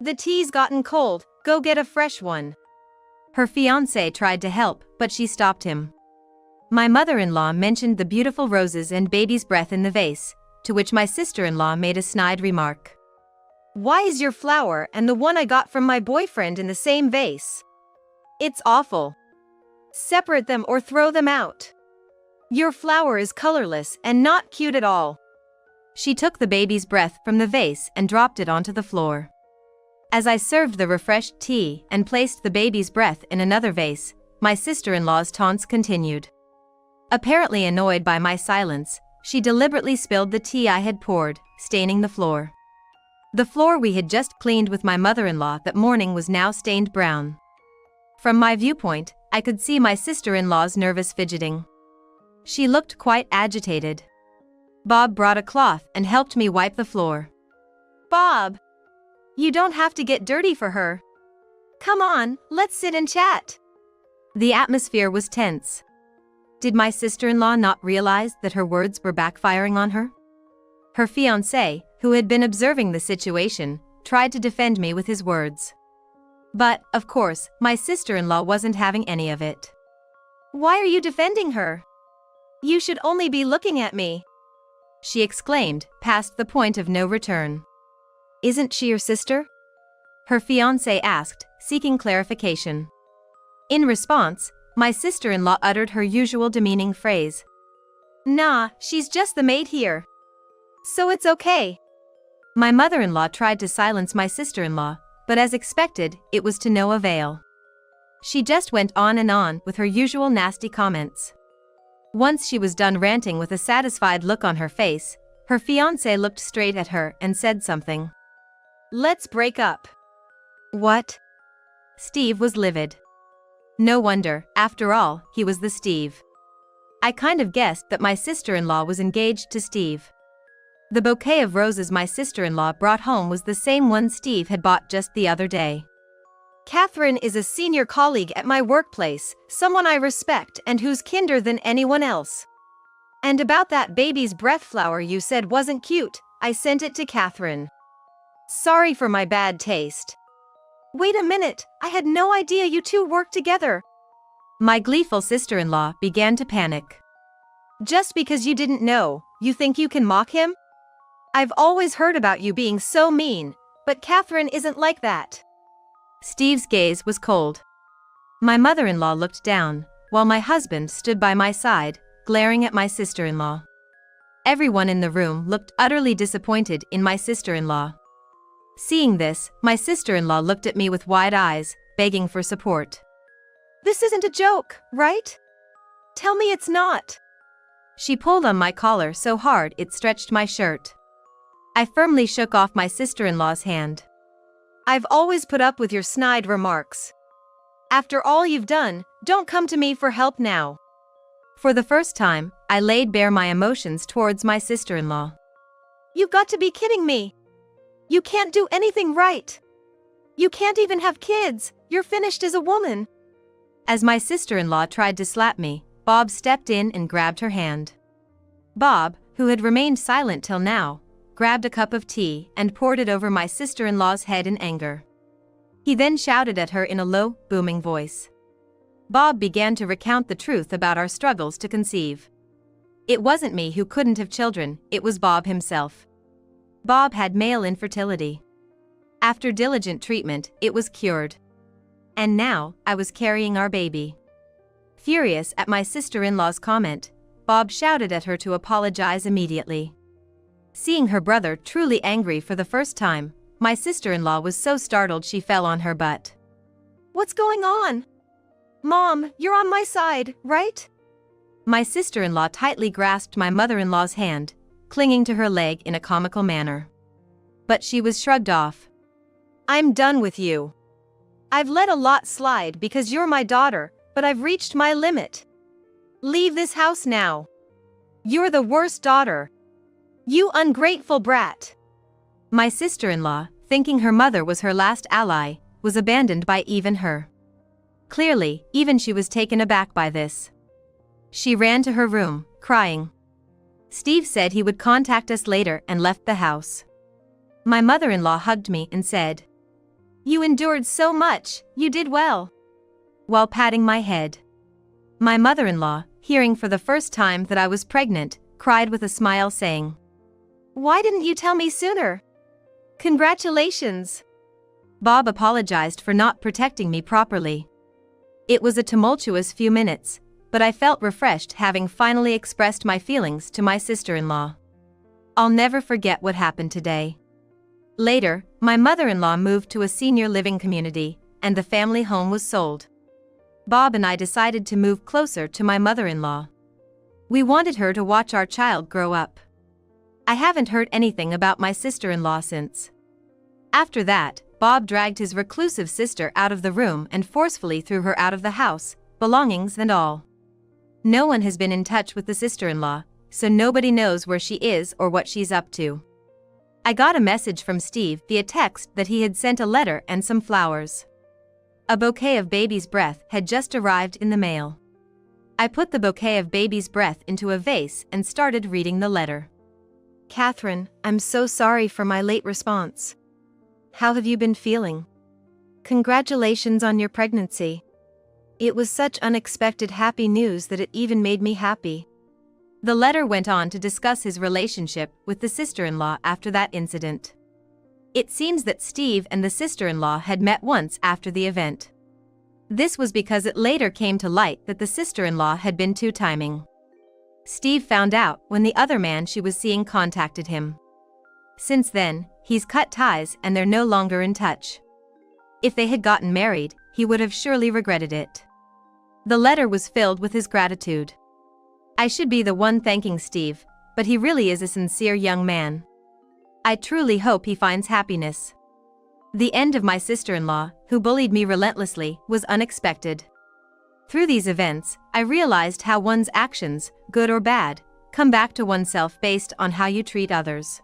The tea's gotten cold, go get a fresh one." Her fiancé tried to help, but she stopped him. My mother-in-law mentioned the beautiful roses and baby's breath in the vase, to which my sister-in-law made a snide remark. "Why is your flower and the one I got from my boyfriend in the same vase? It's awful. Separate them or throw them out. Your flower is colorless and not cute at all." She took the baby's breath from the vase and dropped it onto the floor. As I served the refreshed tea and placed the baby's breath in another vase, my sister-in-law's taunts continued. Apparently annoyed by my silence, she deliberately spilled the tea I had poured, staining the floor. The floor we had just cleaned with my mother-in-law that morning was now stained brown. From my viewpoint, I could see my sister-in-law's nervous fidgeting. She looked quite agitated. Bob brought a cloth and helped me wipe the floor. "Bob, you don't have to get dirty for her. Come on, let's sit and chat." The atmosphere was tense. Did my sister-in-law not realize that her words were backfiring on her? Her fiancé, who had been observing the situation, tried to defend me with his words. But, of course, my sister-in-law wasn't having any of it. "Why are you defending her? You should only be looking at me," she exclaimed, past the point of no return. "Isn't she your sister?" her fiancé asked, seeking clarification. In response, my sister-in-law uttered her usual demeaning phrase. "Nah, she's just the maid here. So it's okay." My mother-in-law tried to silence my sister-in-law, but as expected, it was to no avail. She just went on and on with her usual nasty comments. Once she was done ranting with a satisfied look on her face, her fiancé looked straight at her and said something. "Let's break up." "What?" Steve was livid. No wonder, after all, he was the Steve. I kind of guessed that my sister-in-law was engaged to Steve. The bouquet of roses my sister-in-law brought home was the same one Steve had bought just the other day. "Catherine is a senior colleague at my workplace, someone I respect and who's kinder than anyone else. And about that baby's breath flower you said wasn't cute, I sent it to Catherine. Sorry for my bad taste." "Wait a minute, I had no idea you two worked together." My gleeful sister-in-law began to panic. "Just because you didn't know, you think you can mock him? I've always heard about you being so mean, but Catherine isn't like that." Steve's gaze was cold. My mother-in-law looked down, while my husband stood by my side, glaring at my sister-in-law. Everyone in the room looked utterly disappointed in my sister-in-law. Seeing this, my sister-in-law looked at me with wide eyes, begging for support. "This isn't a joke, right? Tell me it's not." She pulled on my collar so hard it stretched my shirt. I firmly shook off my sister-in-law's hand. "I've always put up with your snide remarks. After all you've done, don't come to me for help now." For the first time, I laid bare my emotions towards my sister-in-law. "You've got to be kidding me. You can't do anything right. You can't even have kids, you're finished as a woman." As my sister-in-law tried to slap me, Bob stepped in and grabbed her hand. Bob, who had remained silent till now, grabbed a cup of tea and poured it over my sister-in-law's head in anger. He then shouted at her in a low, booming voice. Bob began to recount the truth about our struggles to conceive. It wasn't me who couldn't have children, it was Bob himself. Bob had male infertility. After diligent treatment, it was cured. And now, I was carrying our baby. Furious at my sister-in-law's comment, Bob shouted at her to apologize immediately. Seeing her brother truly angry for the first time, my sister-in-law was so startled she fell on her butt. "What's going on? Mom, you're on my side, right?" My sister-in-law tightly grasped my mother-in-law's hand, clinging to her leg in a comical manner. But she was shrugged off. "I'm done with you. I've let a lot slide because you're my daughter, but I've reached my limit. Leave this house now. You're the worst daughter. You ungrateful brat." My sister-in-law, thinking her mother was her last ally, was abandoned by even her. Clearly, even she was taken aback by this. She ran to her room, crying. Steve said he would contact us later and left the house. My mother-in-law hugged me and said, "You endured so much, you did well," while patting my head. My mother-in-law, hearing for the first time that I was pregnant, cried with a smile saying, "Why didn't you tell me sooner? Congratulations." Bob apologized for not protecting me properly. It was a tumultuous few minutes, but I felt refreshed having finally expressed my feelings to my sister-in-law. I'll never forget what happened today. Later, my mother-in-law moved to a senior living community, and the family home was sold. Bob and I decided to move closer to my mother-in-law. We wanted her to watch our child grow up. I haven't heard anything about my sister-in-law since. After that, Bob dragged his reclusive sister out of the room and forcefully threw her out of the house, belongings and all. No one has been in touch with the sister-in-law, so nobody knows where she is or what she's up to. I got a message from Steve via text that he had sent a letter and some flowers. A bouquet of baby's breath had just arrived in the mail. I put the bouquet of baby's breath into a vase and started reading the letter. "Catherine, I'm so sorry for my late response. How have you been feeling? Congratulations on your pregnancy. It was such unexpected happy news that it even made me happy." The letter went on to discuss his relationship with the sister-in-law after that incident. It seems that Steve and the sister-in-law had met once after the event. This was because it later came to light that the sister-in-law had been two-timing. Steve found out when the other man she was seeing contacted him. Since then, he's cut ties and they're no longer in touch. If they had gotten married, he would have surely regretted it. The letter was filled with his gratitude. I should be the one thanking Steve, but he really is a sincere young man. I truly hope he finds happiness. The end of my sister-in-law, who bullied me relentlessly, was unexpected. Through these events, I realized how one's actions, good or bad, come back to oneself based on how you treat others.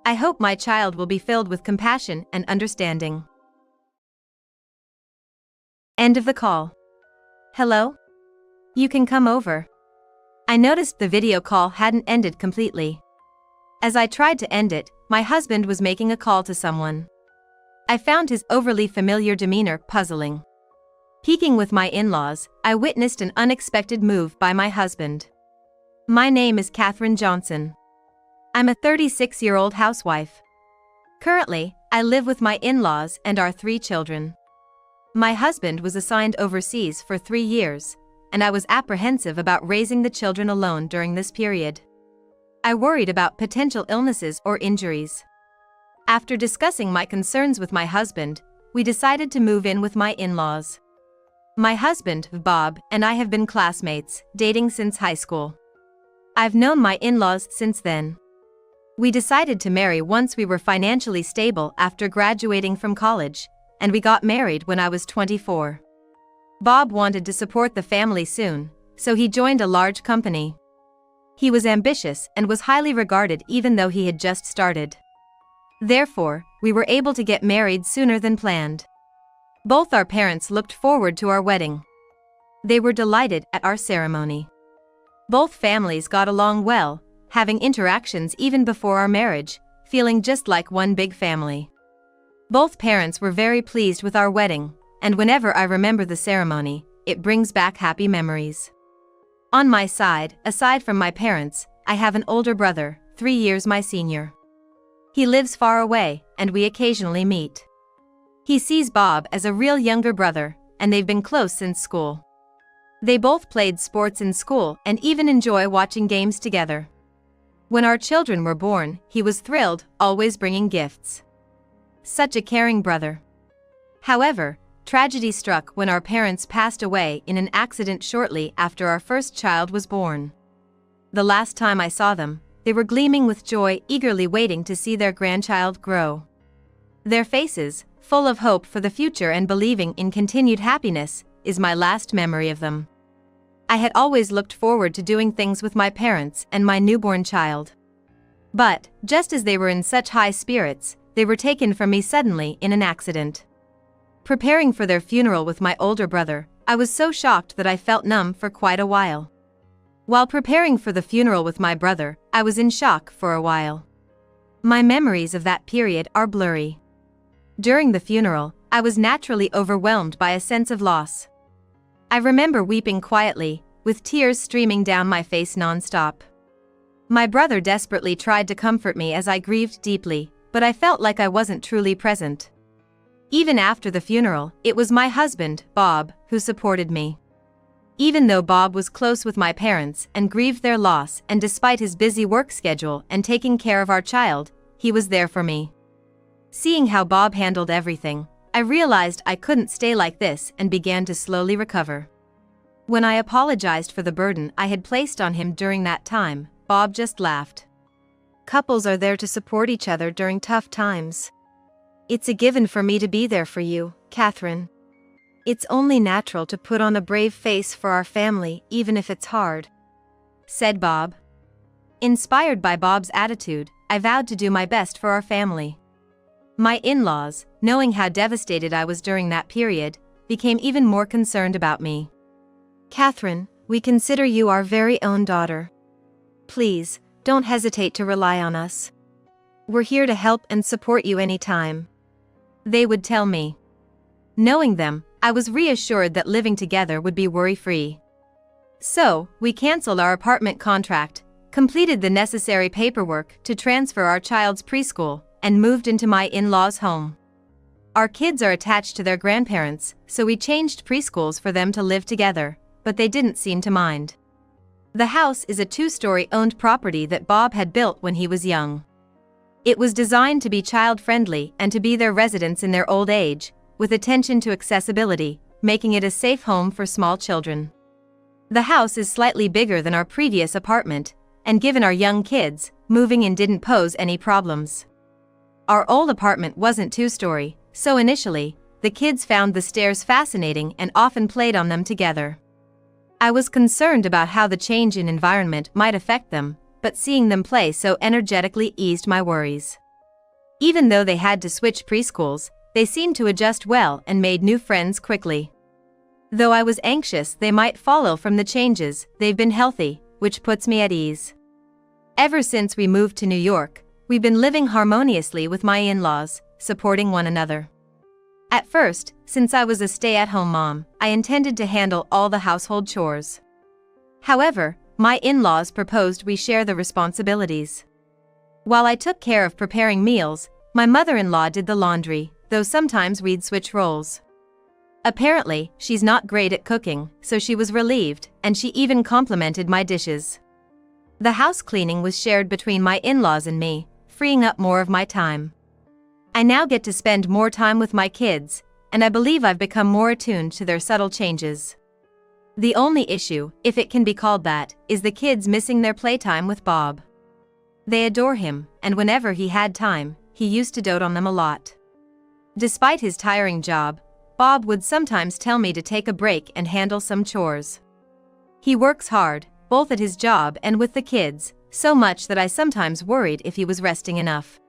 I hope my child will be filled with compassion and understanding. End of the call. Hello? You can come over. I noticed the video call hadn't ended completely. As I tried to end it, my husband was making a call to someone. I found his overly familiar demeanor puzzling. Peeking with my in-laws, I witnessed an unexpected move by my husband. My name is Catherine Johnson. I'm a 36-year-old housewife. Currently, I live with my in-laws and our 3 children. My husband was assigned overseas for 3 years, and I was apprehensive about raising the children alone during this period. I worried about potential illnesses or injuries. After discussing my concerns with my husband, we decided to move in with my in-laws. My husband, Bob, and I have been classmates, dating since high school. I've known my in-laws since then. We decided to marry once we were financially stable after graduating from college, and we got married when I was 24. Bob wanted to support the family soon, so he joined a large company. He was ambitious and was highly regarded even though he had just started. Therefore, we were able to get married sooner than planned. Both our parents looked forward to our wedding. They were delighted at our ceremony. Both families got along well, having interactions even before our marriage, feeling just like one big family. Both parents were very pleased with our wedding, and whenever I remember the ceremony, it brings back happy memories. On my side, aside from my parents, I have an older brother, 3 years my senior. He lives far away, and we occasionally meet. He sees Bob as a real younger brother, and they've been close since school. They both played sports in school and even enjoy watching games together. When our children were born, he was thrilled, always bringing gifts. Such a caring brother. However, tragedy struck when our parents passed away in an accident shortly after our first child was born. The last time I saw them, they were gleaming with joy, eagerly waiting to see their grandchild grow. Their faces, full of hope for the future and believing in continued happiness, is my last memory of them. I had always looked forward to doing things with my parents and my newborn child. But, just as they were in such high spirits, they were taken from me suddenly in an accident. Preparing for their funeral with my older brother, I was so shocked that I felt numb for quite a while. While preparing for the funeral with my brother, I was in shock for a while. My memories of that period are blurry. During the funeral, I was naturally overwhelmed by a sense of loss. I remember weeping quietly, with tears streaming down my face non-stop. My brother desperately tried to comfort me as I grieved deeply, but I felt like I wasn't truly present. Even after the funeral, it was my husband, Bob, who supported me. Even though Bob was close with my parents and grieved their loss, and despite his busy work schedule and taking care of our child, he was there for me. Seeing how Bob handled everything, I realized I couldn't stay like this and began to slowly recover. When I apologized for the burden I had placed on him during that time, Bob just laughed. Couples are there to support each other during tough times. It's a given for me to be there for you, Catherine. It's only natural to put on a brave face for our family, even if it's hard," said Bob. Inspired by Bob's attitude, I vowed to do my best for our family. My in-laws, knowing how devastated I was during that period, became even more concerned about me. "Catherine, we consider you our very own daughter. Please, don't hesitate to rely on us. We're here to help and support you anytime," they would tell me. Knowing them, I was reassured that living together would be worry-free. So, we canceled our apartment contract, completed the necessary paperwork to transfer our child's preschool, and moved into my in-laws' home. Our kids are attached to their grandparents, so we changed preschools for them to live together, but they didn't seem to mind. The house is a 2-story owned property that Bob had built when he was young. It was designed to be child-friendly and to be their residence in their old age, with attention to accessibility, making it a safe home for small children. The house is slightly bigger than our previous apartment, and given our young kids, moving in didn't pose any problems. Our old apartment wasn't 2-story, so initially, the kids found the stairs fascinating and often played on them together. I was concerned about how the change in environment might affect them, but seeing them play so energetically eased my worries. Even though they had to switch preschools, they seemed to adjust well and made new friends quickly. Though I was anxious they might follow from the changes, they've been healthy, which puts me at ease. Ever since we moved to New York, we've been living harmoniously with my in-laws, supporting one another. At first, since I was a stay-at-home mom, I intended to handle all the household chores. However, my in-laws proposed we share the responsibilities. While I took care of preparing meals, my mother-in-law did the laundry, though sometimes we'd switch roles. Apparently, she's not great at cooking, so she was relieved, and she even complimented my dishes. The house cleaning was shared between my in-laws and me, freeing up more of my time. I now get to spend more time with my kids, and I believe I've become more attuned to their subtle changes. The only issue, if it can be called that, is the kids missing their playtime with Bob. They adore him, and whenever he had time, he used to dote on them a lot. Despite his tiring job, Bob would sometimes tell me to take a break and handle some chores. He works hard, both at his job and with the kids, so much that I sometimes worried if he was resting enough.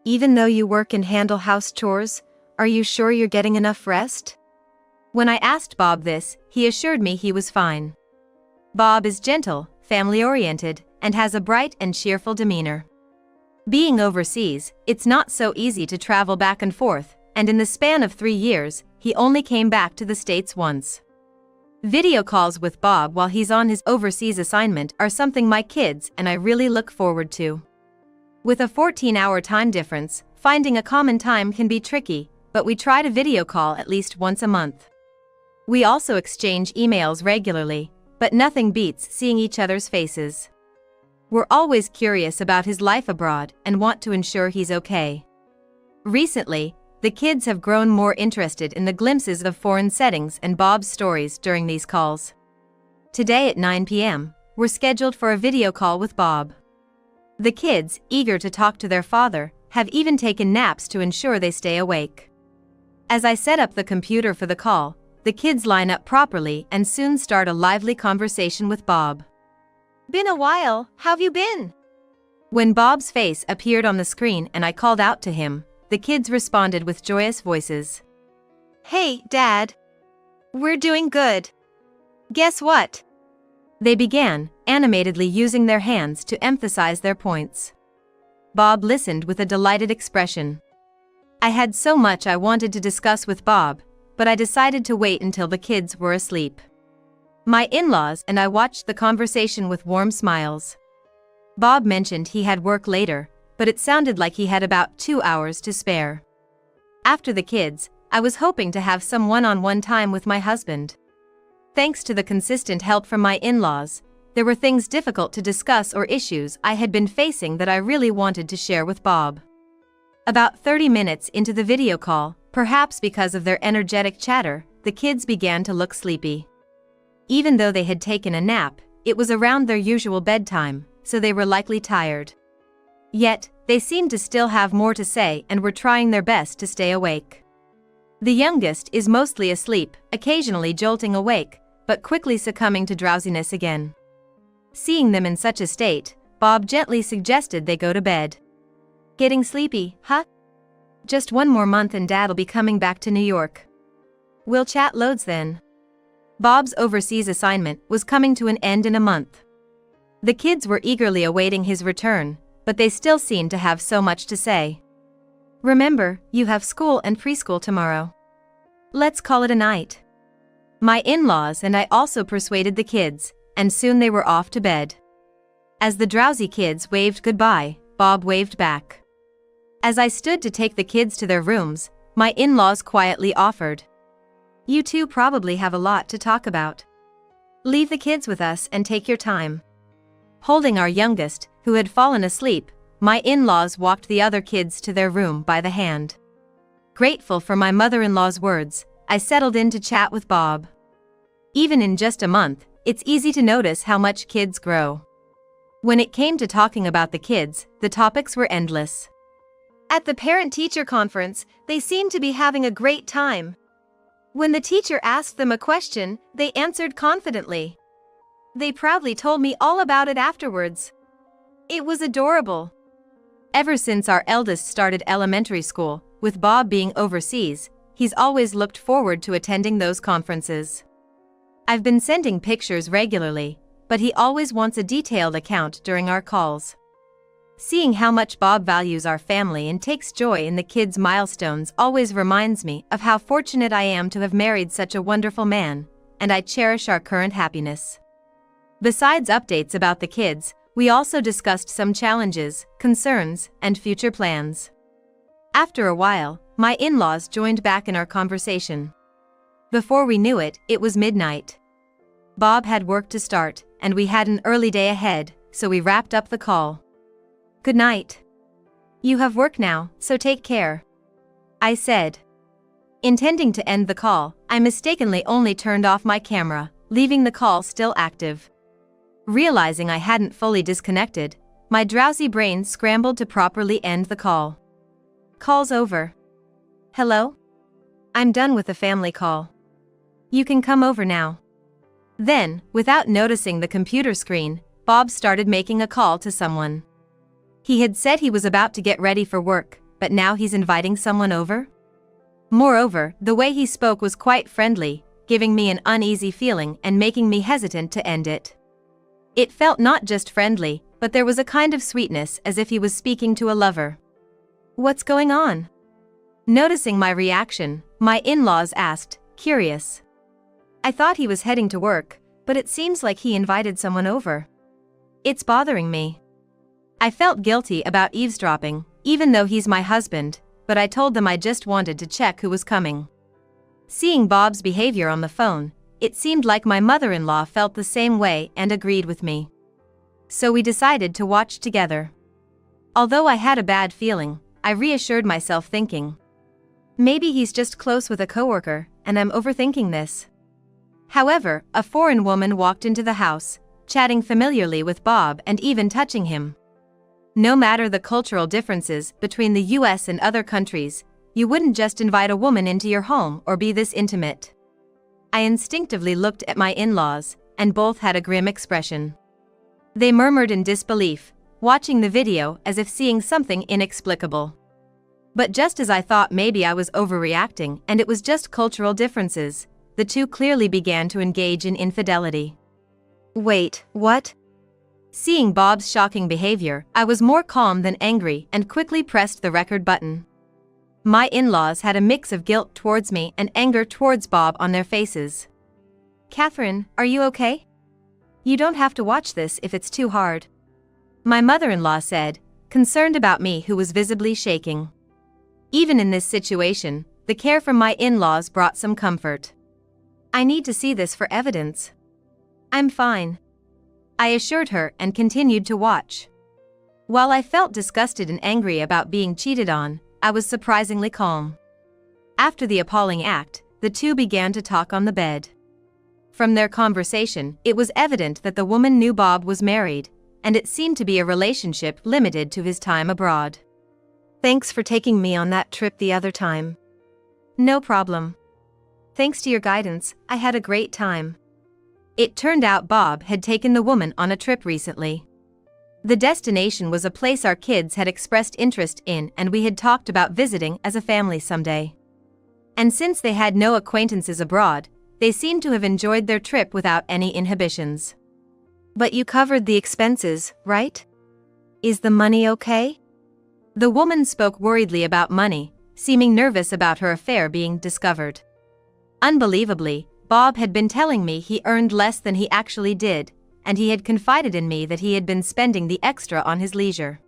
"Even though you work and handle house chores, are you sure you're getting enough rest?" When I asked Bob this, he assured me he was fine. Bob is gentle, family-oriented, and has a bright and cheerful demeanor. Being overseas, it's not so easy to travel back and forth, and in the span of 3 years, he only came back to the States once. Video calls with Bob while he's on his overseas assignment are something my kids and I really look forward to. With a 14-hour time difference, finding a common time can be tricky, but we try to video call at least once a month. We also exchange emails regularly, but nothing beats seeing each other's faces. We're always curious about his life abroad and want to ensure he's okay. Recently, the kids have grown more interested in the glimpses of foreign settings and Bob's stories during these calls. Today at 9 p.m., we're scheduled for a video call with Bob. The kids, eager to talk to their father, have even taken naps to ensure they stay awake. As I set up the computer for the call, the kids line up properly and soon start a lively conversation with Bob. "Been a while, how've you been?" When Bob's face appeared on the screen and I called out to him, the kids responded with joyous voices. "Hey, Dad. We're doing good. Guess what?" They began, animatedly using their hands to emphasize their points. Bob listened with a delighted expression. I had so much I wanted to discuss with Bob, but I decided to wait until the kids were asleep. My in-laws and I watched the conversation with warm smiles. Bob mentioned he had work later, but it sounded like he had about 2 hours to spare. After the kids, I was hoping to have some one-on-one time with my husband. Thanks to the consistent help from my in-laws, there were things difficult to discuss or issues I had been facing that I really wanted to share with Bob. About 30 minutes into the video call, perhaps because of their energetic chatter, the kids began to look sleepy. Even though they had taken a nap, it was around their usual bedtime, so they were likely tired. Yet, they seemed to still have more to say and were trying their best to stay awake. The youngest is mostly asleep, occasionally jolting awake, but quickly succumbing to drowsiness again. Seeing them in such a state, Bob gently suggested they go to bed. Getting sleepy, huh? Just one more month and Dad'll be coming back to New York. We'll chat loads then. Bob's overseas assignment was coming to an end in a month. The kids were eagerly awaiting his return, but they still seemed to have so much to say. Remember, you have school and preschool tomorrow. Let's call it a night. My in-laws and I also persuaded the kids, and soon they were off to bed. As the drowsy kids waved goodbye, Bob waved back. As I stood to take the kids to their rooms, my in-laws quietly offered. You two probably have a lot to talk about. Leave the kids with us and take your time. Holding our youngest, who had fallen asleep, my in-laws walked the other kids to their room by the hand. Grateful for my mother-in-law's words, I settled in to chat with Bob. Even in just a month, it's easy to notice how much kids grow. When it came to talking about the kids, the topics were endless. At the parent-teacher conference, they seemed to be having a great time. When the teacher asked them a question, they answered confidently. They proudly told me all about it afterwards. It was adorable. Ever since our eldest started elementary school, with Bob being overseas, he's always looked forward to attending those conferences. I've been sending pictures regularly, but he always wants a detailed account during our calls. Seeing how much Bob values our family and takes joy in the kids' milestones always reminds me of how fortunate I am to have married such a wonderful man, and I cherish our current happiness. Besides updates about the kids, we also discussed some challenges, concerns, and future plans. After a while, my in-laws joined back in our conversation. Before we knew it, it was midnight. Bob had work to start, and we had an early day ahead, so we wrapped up the call. Good night. You have work now, so take care, I said. Intending to end the call, I mistakenly only turned off my camera, leaving the call still active. Realizing I hadn't fully disconnected, my drowsy brain scrambled to properly end the call. Call's over. Hello? I'm done with the family call. You can come over now. Then, without noticing the computer screen, Bob started making a call to someone. He had said he was about to get ready for work, but now he's inviting someone over? Moreover, the way he spoke was quite friendly, giving me an uneasy feeling and making me hesitant to end it. It felt not just friendly, but there was a kind of sweetness as if he was speaking to a lover. What's going on? Noticing my reaction, my in-laws asked, curious. I thought he was heading to work, but it seems like he invited someone over. It's bothering me. I felt guilty about eavesdropping, even though he's my husband, but I told them I just wanted to check who was coming. Seeing Bob's behavior on the phone, it seemed like my mother-in-law felt the same way and agreed with me. So we decided to watch together. Although I had a bad feeling, I reassured myself thinking, maybe he's just close with a coworker, and I'm overthinking this. However, a foreign woman walked into the house, chatting familiarly with Bob and even touching him. No matter the cultural differences between the US and other countries, you wouldn't just invite a woman into your home or be this intimate. I instinctively looked at my in-laws, and both had a grim expression. They murmured in disbelief, watching the video as if seeing something inexplicable. But just as I thought maybe I was overreacting and it was just cultural differences, the two clearly began to engage in infidelity. Wait, what? Seeing Bob's shocking behavior, I was more calm than angry and quickly pressed the record button. My in-laws had a mix of guilt towards me and anger towards Bob on their faces. "Catherine, are you okay? You don't have to watch this if it's too hard," my mother-in-law said, concerned about me who was visibly shaking. Even in this situation, the care from my in-laws brought some comfort. "I need to see this for evidence." "I'm fine," I assured her and continued to watch. While I felt disgusted and angry about being cheated on, I was surprisingly calm. After the appalling act, the two began to talk on the bed. From their conversation, it was evident that the woman knew Bob was married, and it seemed to be a relationship limited to his time abroad. "Thanks for taking me on that trip the other time." "No problem. Thanks to your guidance, I had a great time." It turned out Bob had taken the woman on a trip recently. The destination was a place our kids had expressed interest in and we had talked about visiting as a family someday. And since they had no acquaintances abroad, they seemed to have enjoyed their trip without any inhibitions. "But you covered the expenses, right? Is the money okay?" The woman spoke worriedly about money, seeming nervous about her affair being discovered. Unbelievably, Bob had been telling me he earned less than he actually did, and he had confided in me that he had been spending the extra on his leisure.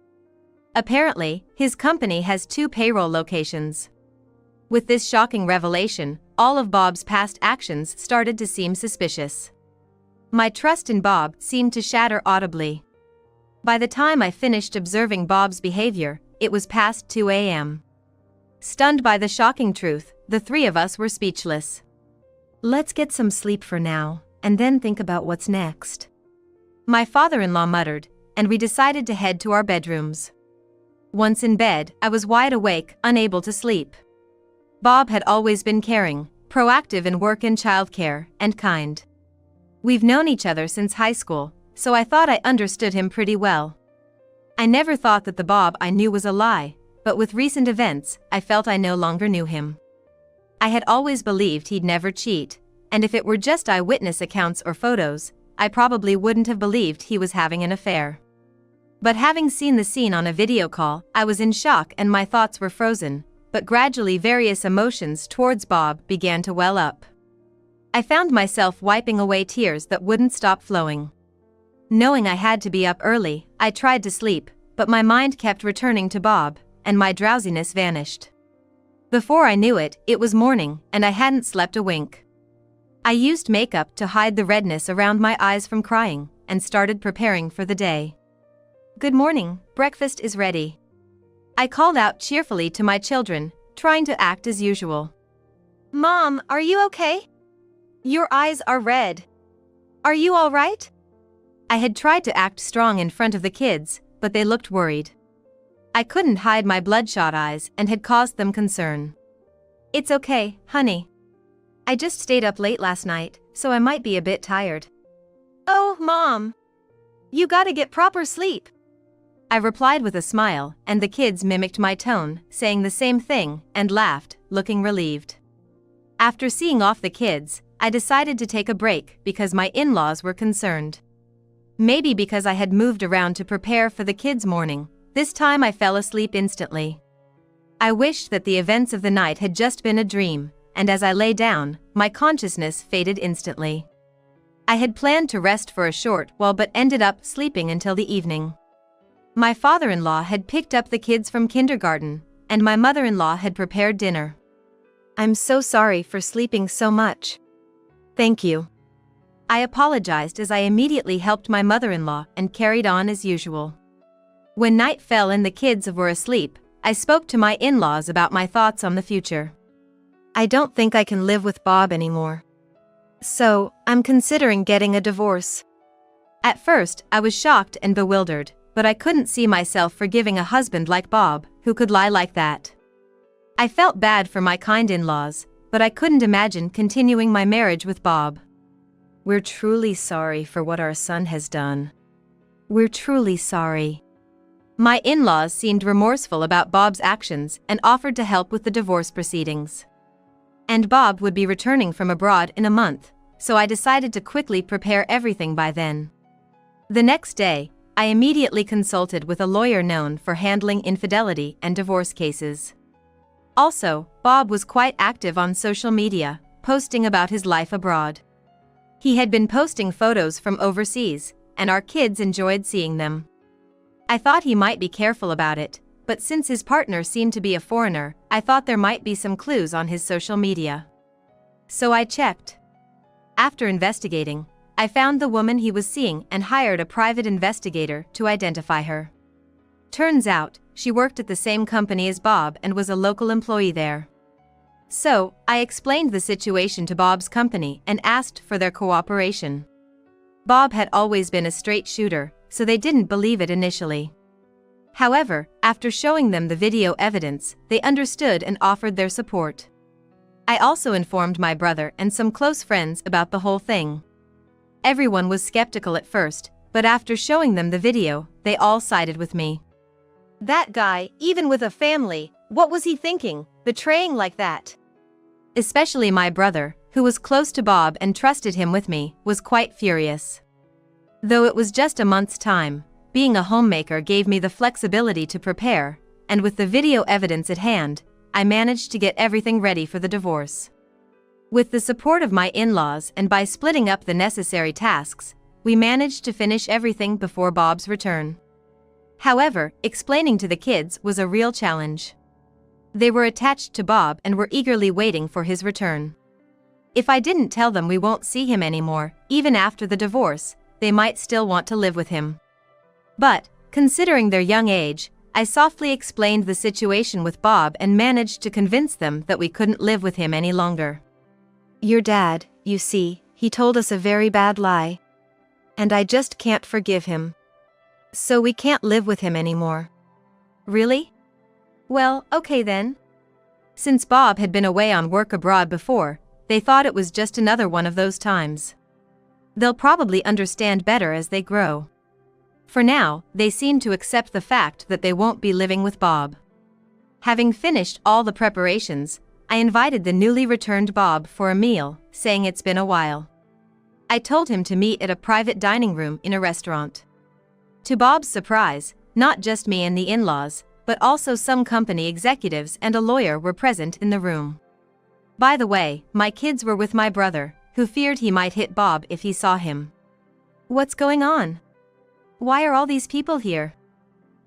Apparently, his company has 2 payroll locations. With this shocking revelation, all of Bob's past actions started to seem suspicious. My trust in Bob seemed to shatter audibly. By the time I finished observing Bob's behavior, it was past 2 a.m. Stunned by the shocking truth, the 3 of us were speechless. "Let's get some sleep for now, and then think about what's next," my father-in-law muttered, and we decided to head to our bedrooms. Once in bed, I was wide awake, unable to sleep. Bob had always been caring, proactive in work and childcare, and kind. We've known each other since high school, so I thought I understood him pretty well. I never thought that the Bob I knew was a lie, but with recent events, I felt I no longer knew him. I had always believed he'd never cheat, and if it were just eyewitness accounts or photos, I probably wouldn't have believed he was having an affair. But having seen the scene on a video call, I was in shock and my thoughts were frozen, but gradually various emotions towards Bob began to well up. I found myself wiping away tears that wouldn't stop flowing. Knowing I had to be up early, I tried to sleep, but my mind kept returning to Bob, and my drowsiness vanished. Before I knew it, it was morning, and I hadn't slept a wink. I used makeup to hide the redness around my eyes from crying, and started preparing for the day. "Good morning, breakfast is ready," I called out cheerfully to my children, trying to act as usual. "Mom, are you okay? Your eyes are red. Are you all right?" I had tried to act strong in front of the kids, but they looked worried. I couldn't hide my bloodshot eyes and had caused them concern. "It's okay, honey. I just stayed up late last night, so I might be a bit tired." "Oh, Mom. You gotta get proper sleep," I replied with a smile, and the kids mimicked my tone, saying the same thing, and laughed, looking relieved. After seeing off the kids, I decided to take a break because my in-laws were concerned. Maybe because I had moved around to prepare for the kids' morning, this time I fell asleep instantly. I wished that the events of the night had just been a dream, and as I lay down, my consciousness faded instantly. I had planned to rest for a short while but ended up sleeping until the evening. My father-in-law had picked up the kids from kindergarten, and my mother-in-law had prepared dinner. "I'm so sorry for sleeping so much." "Thank you." I apologized as I immediately helped my mother-in-law and carried on as usual. When night fell and the kids were asleep, I spoke to my in-laws about my thoughts on the future. "I don't think I can live with Bob anymore. So, I'm considering getting a divorce." At first, I was shocked and bewildered, but I couldn't see myself forgiving a husband like Bob, who could lie like that. I felt bad for my kind in-laws, but I couldn't imagine continuing my marriage with Bob. "We're truly sorry for what our son has done. We're truly sorry." My in-laws seemed remorseful about Bob's actions and offered to help with the divorce proceedings. And Bob would be returning from abroad in a month, so I decided to quickly prepare everything by then. The next day, I immediately consulted with a lawyer known for handling infidelity and divorce cases. Also, Bob was quite active on social media, posting about his life abroad. He had been posting photos from overseas, and our kids enjoyed seeing them. I thought he might be careful about it, but since his partner seemed to be a foreigner, I thought there might be some clues on his social media. So I checked. After investigating, I found the woman he was seeing and hired a private investigator to identify her. Turns out, she worked at the same company as Bob and was a local employee there. So, I explained the situation to Bob's company and asked for their cooperation. Bob had always been a straight shooter, so they didn't believe it initially. However, after showing them the video evidence, they understood and offered their support. I also informed my brother and some close friends about the whole thing. Everyone was skeptical at first, but after showing them the video, they all sided with me. That guy, even with a family, what was he thinking, betraying like that? Especially my brother, who was close to Bob and trusted him with me, was quite furious. Though it was just a month's time, being a homemaker gave me the flexibility to prepare, and with the video evidence at hand, I managed to get everything ready for the divorce. With the support of my in-laws and by splitting up the necessary tasks, we managed to finish everything before Bob's return. However, explaining to the kids was a real challenge. They were attached to Bob and were eagerly waiting for his return. If I didn't tell them we won't see him anymore, even after the divorce, they might still want to live with him. But, considering their young age, I softly explained the situation with Bob and managed to convince them that we couldn't live with him any longer. Your dad, you see, he told us a very bad lie. And I just can't forgive him. So we can't live with him anymore. Really? Well, okay then. Since Bob had been away on work abroad before, they thought it was just another one of those times. They'll probably understand better as they grow. For now, they seem to accept the fact that they won't be living with Bob. Having finished all the preparations, I invited the newly returned Bob for a meal, saying it's been a while. I told him to meet at a private dining room in a restaurant. To Bob's surprise, not just me and the in-laws, but also some company executives and a lawyer were present in the room. By the way, my kids were with my brother, who feared he might hit Bob if he saw him. What's going on? Why are all these people here?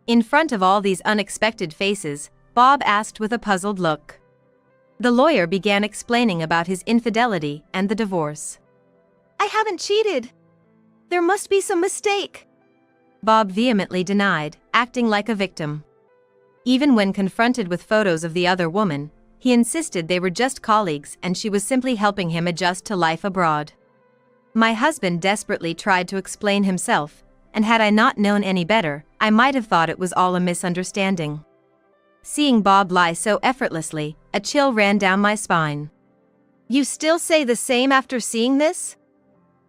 In front of all these unexpected faces, Bob asked with a puzzled look. The lawyer began explaining about his infidelity and the divorce. I haven't cheated. There must be some mistake. Bob vehemently denied, acting like a victim. Even when confronted with photos of the other woman, he insisted they were just colleagues and she was simply helping him adjust to life abroad. My husband desperately tried to explain himself, and had I not known any better, I might have thought it was all a misunderstanding. Seeing Bob lie so effortlessly, a chill ran down my spine. You still say the same after seeing this?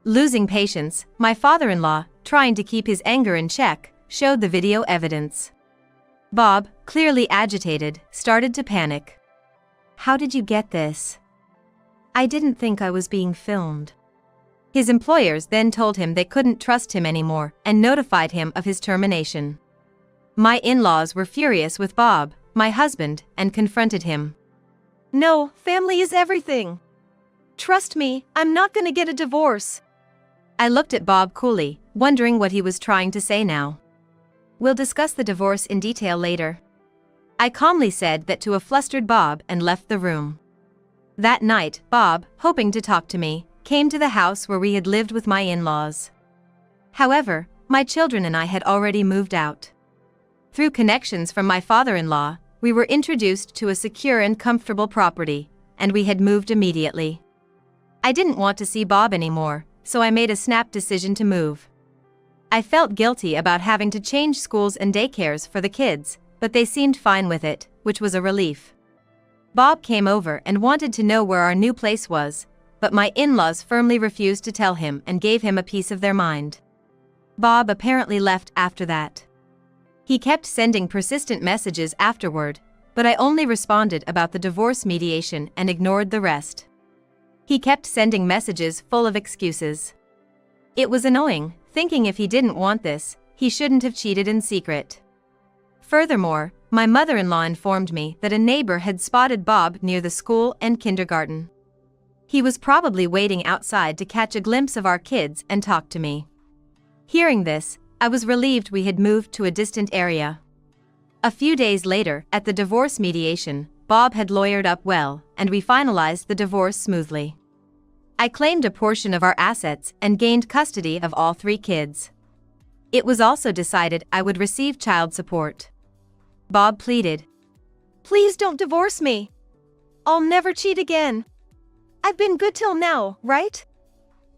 Losing patience, my father-in-law, trying to keep his anger in check, showed the video evidence. Bob, clearly agitated, started to panic. How did you get this? I didn't think I was being filmed. His employers then told him they couldn't trust him anymore and notified him of his termination. My in-laws were furious with Bob, my husband, and confronted him. No, family is everything. Trust me, I'm not gonna get a divorce. I looked at Bob coolly, wondering what he was trying to say now. We'll discuss the divorce in detail later. I calmly said that to a flustered Bob and left the room. That night, Bob, hoping to talk to me, came to the house where we had lived with my in-laws. However, my children and I had already moved out. Through connections from my father-in-law, we were introduced to a secure and comfortable property, and we had moved immediately. I didn't want to see Bob anymore, so I made a snap decision to move. I felt guilty about having to change schools and daycares for the kids, but they seemed fine with it, which was a relief. Bob came over and wanted to know where our new place was, but my in-laws firmly refused to tell him and gave him a piece of their mind. Bob apparently left after that. He kept sending persistent messages afterward, but I only responded about the divorce mediation and ignored the rest. He kept sending messages full of excuses. It was annoying, thinking if he didn't want this, he shouldn't have cheated in secret. Furthermore, my mother-in-law informed me that a neighbor had spotted Bob near the school and kindergarten. He was probably waiting outside to catch a glimpse of our kids and talk to me. Hearing this, I was relieved we had moved to a distant area. A few days later, at the divorce mediation, Bob had lawyered up well, and we finalized the divorce smoothly. I claimed a portion of our assets and gained custody of all 3 kids. It was also decided I would receive child support. Bob pleaded, Please don't divorce me. I'll never cheat again. I've been good till now, right?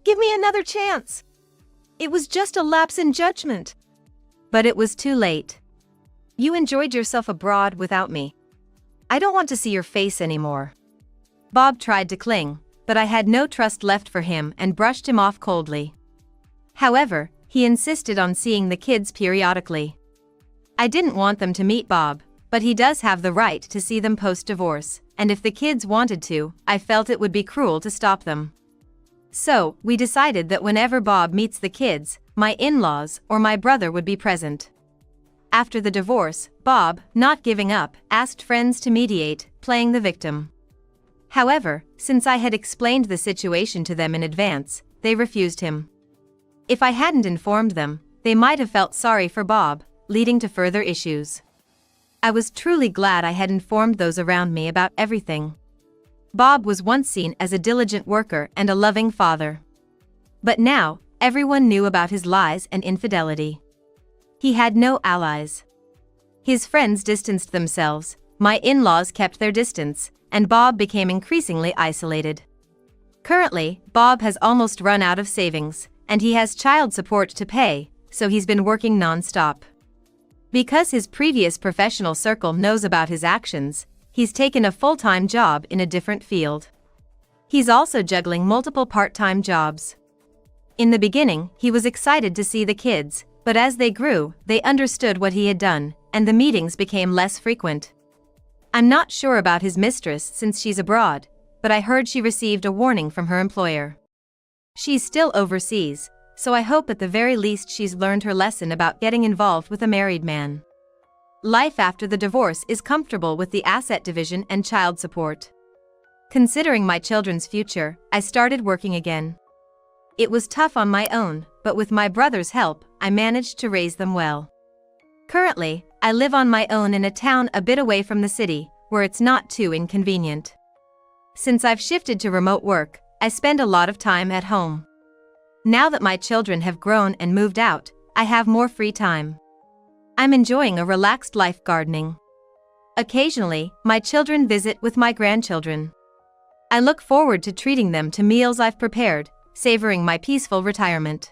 Give me another chance. It was just a lapse in judgment. But it was too late. You enjoyed yourself abroad without me. I don't want to see your face anymore. Bob tried to cling, but I had no trust left for him and brushed him off coldly. However, he insisted on seeing the kids periodically. I didn't want them to meet Bob, but he does have the right to see them post-divorce, and if the kids wanted to, I felt it would be cruel to stop them. So, we decided that whenever Bob meets the kids, my in-laws or my brother would be present. After the divorce, Bob, not giving up, asked friends to mediate, playing the victim. However, since I had explained the situation to them in advance, they refused him. If I hadn't informed them, they might have felt sorry for Bob, leading to further issues. I was truly glad I had informed those around me about everything. Bob was once seen as a diligent worker and a loving father. But now, everyone knew about his lies and infidelity. He had no allies. His friends distanced themselves, my in-laws kept their distance, and Bob became increasingly isolated. Currently, Bob has almost run out of savings, and he has child support to pay, so he's been working non-stop. Because his previous professional circle knows about his actions, he's taken a full-time job in a different field. He's also juggling multiple part-time jobs. In the beginning, he was excited to see the kids, but as they grew, they understood what he had done, and the meetings became less frequent. I'm not sure about his mistress since she's abroad, but I heard she received a warning from her employer. She's still overseas, so I hope at the very least she's learned her lesson about getting involved with a married man. Life after the divorce is comfortable with the asset division and child support. Considering my children's future, I started working again. It was tough on my own, but with my brother's help, I managed to raise them well. Currently, I live on my own in a town a bit away from the city, where it's not too inconvenient. Since I've shifted to remote work, I spend a lot of time at home. Now that my children have grown and moved out, I have more free time. I'm enjoying a relaxed life gardening. Occasionally, my children visit with my grandchildren. I look forward to treating them to meals I've prepared, savoring my peaceful retirement.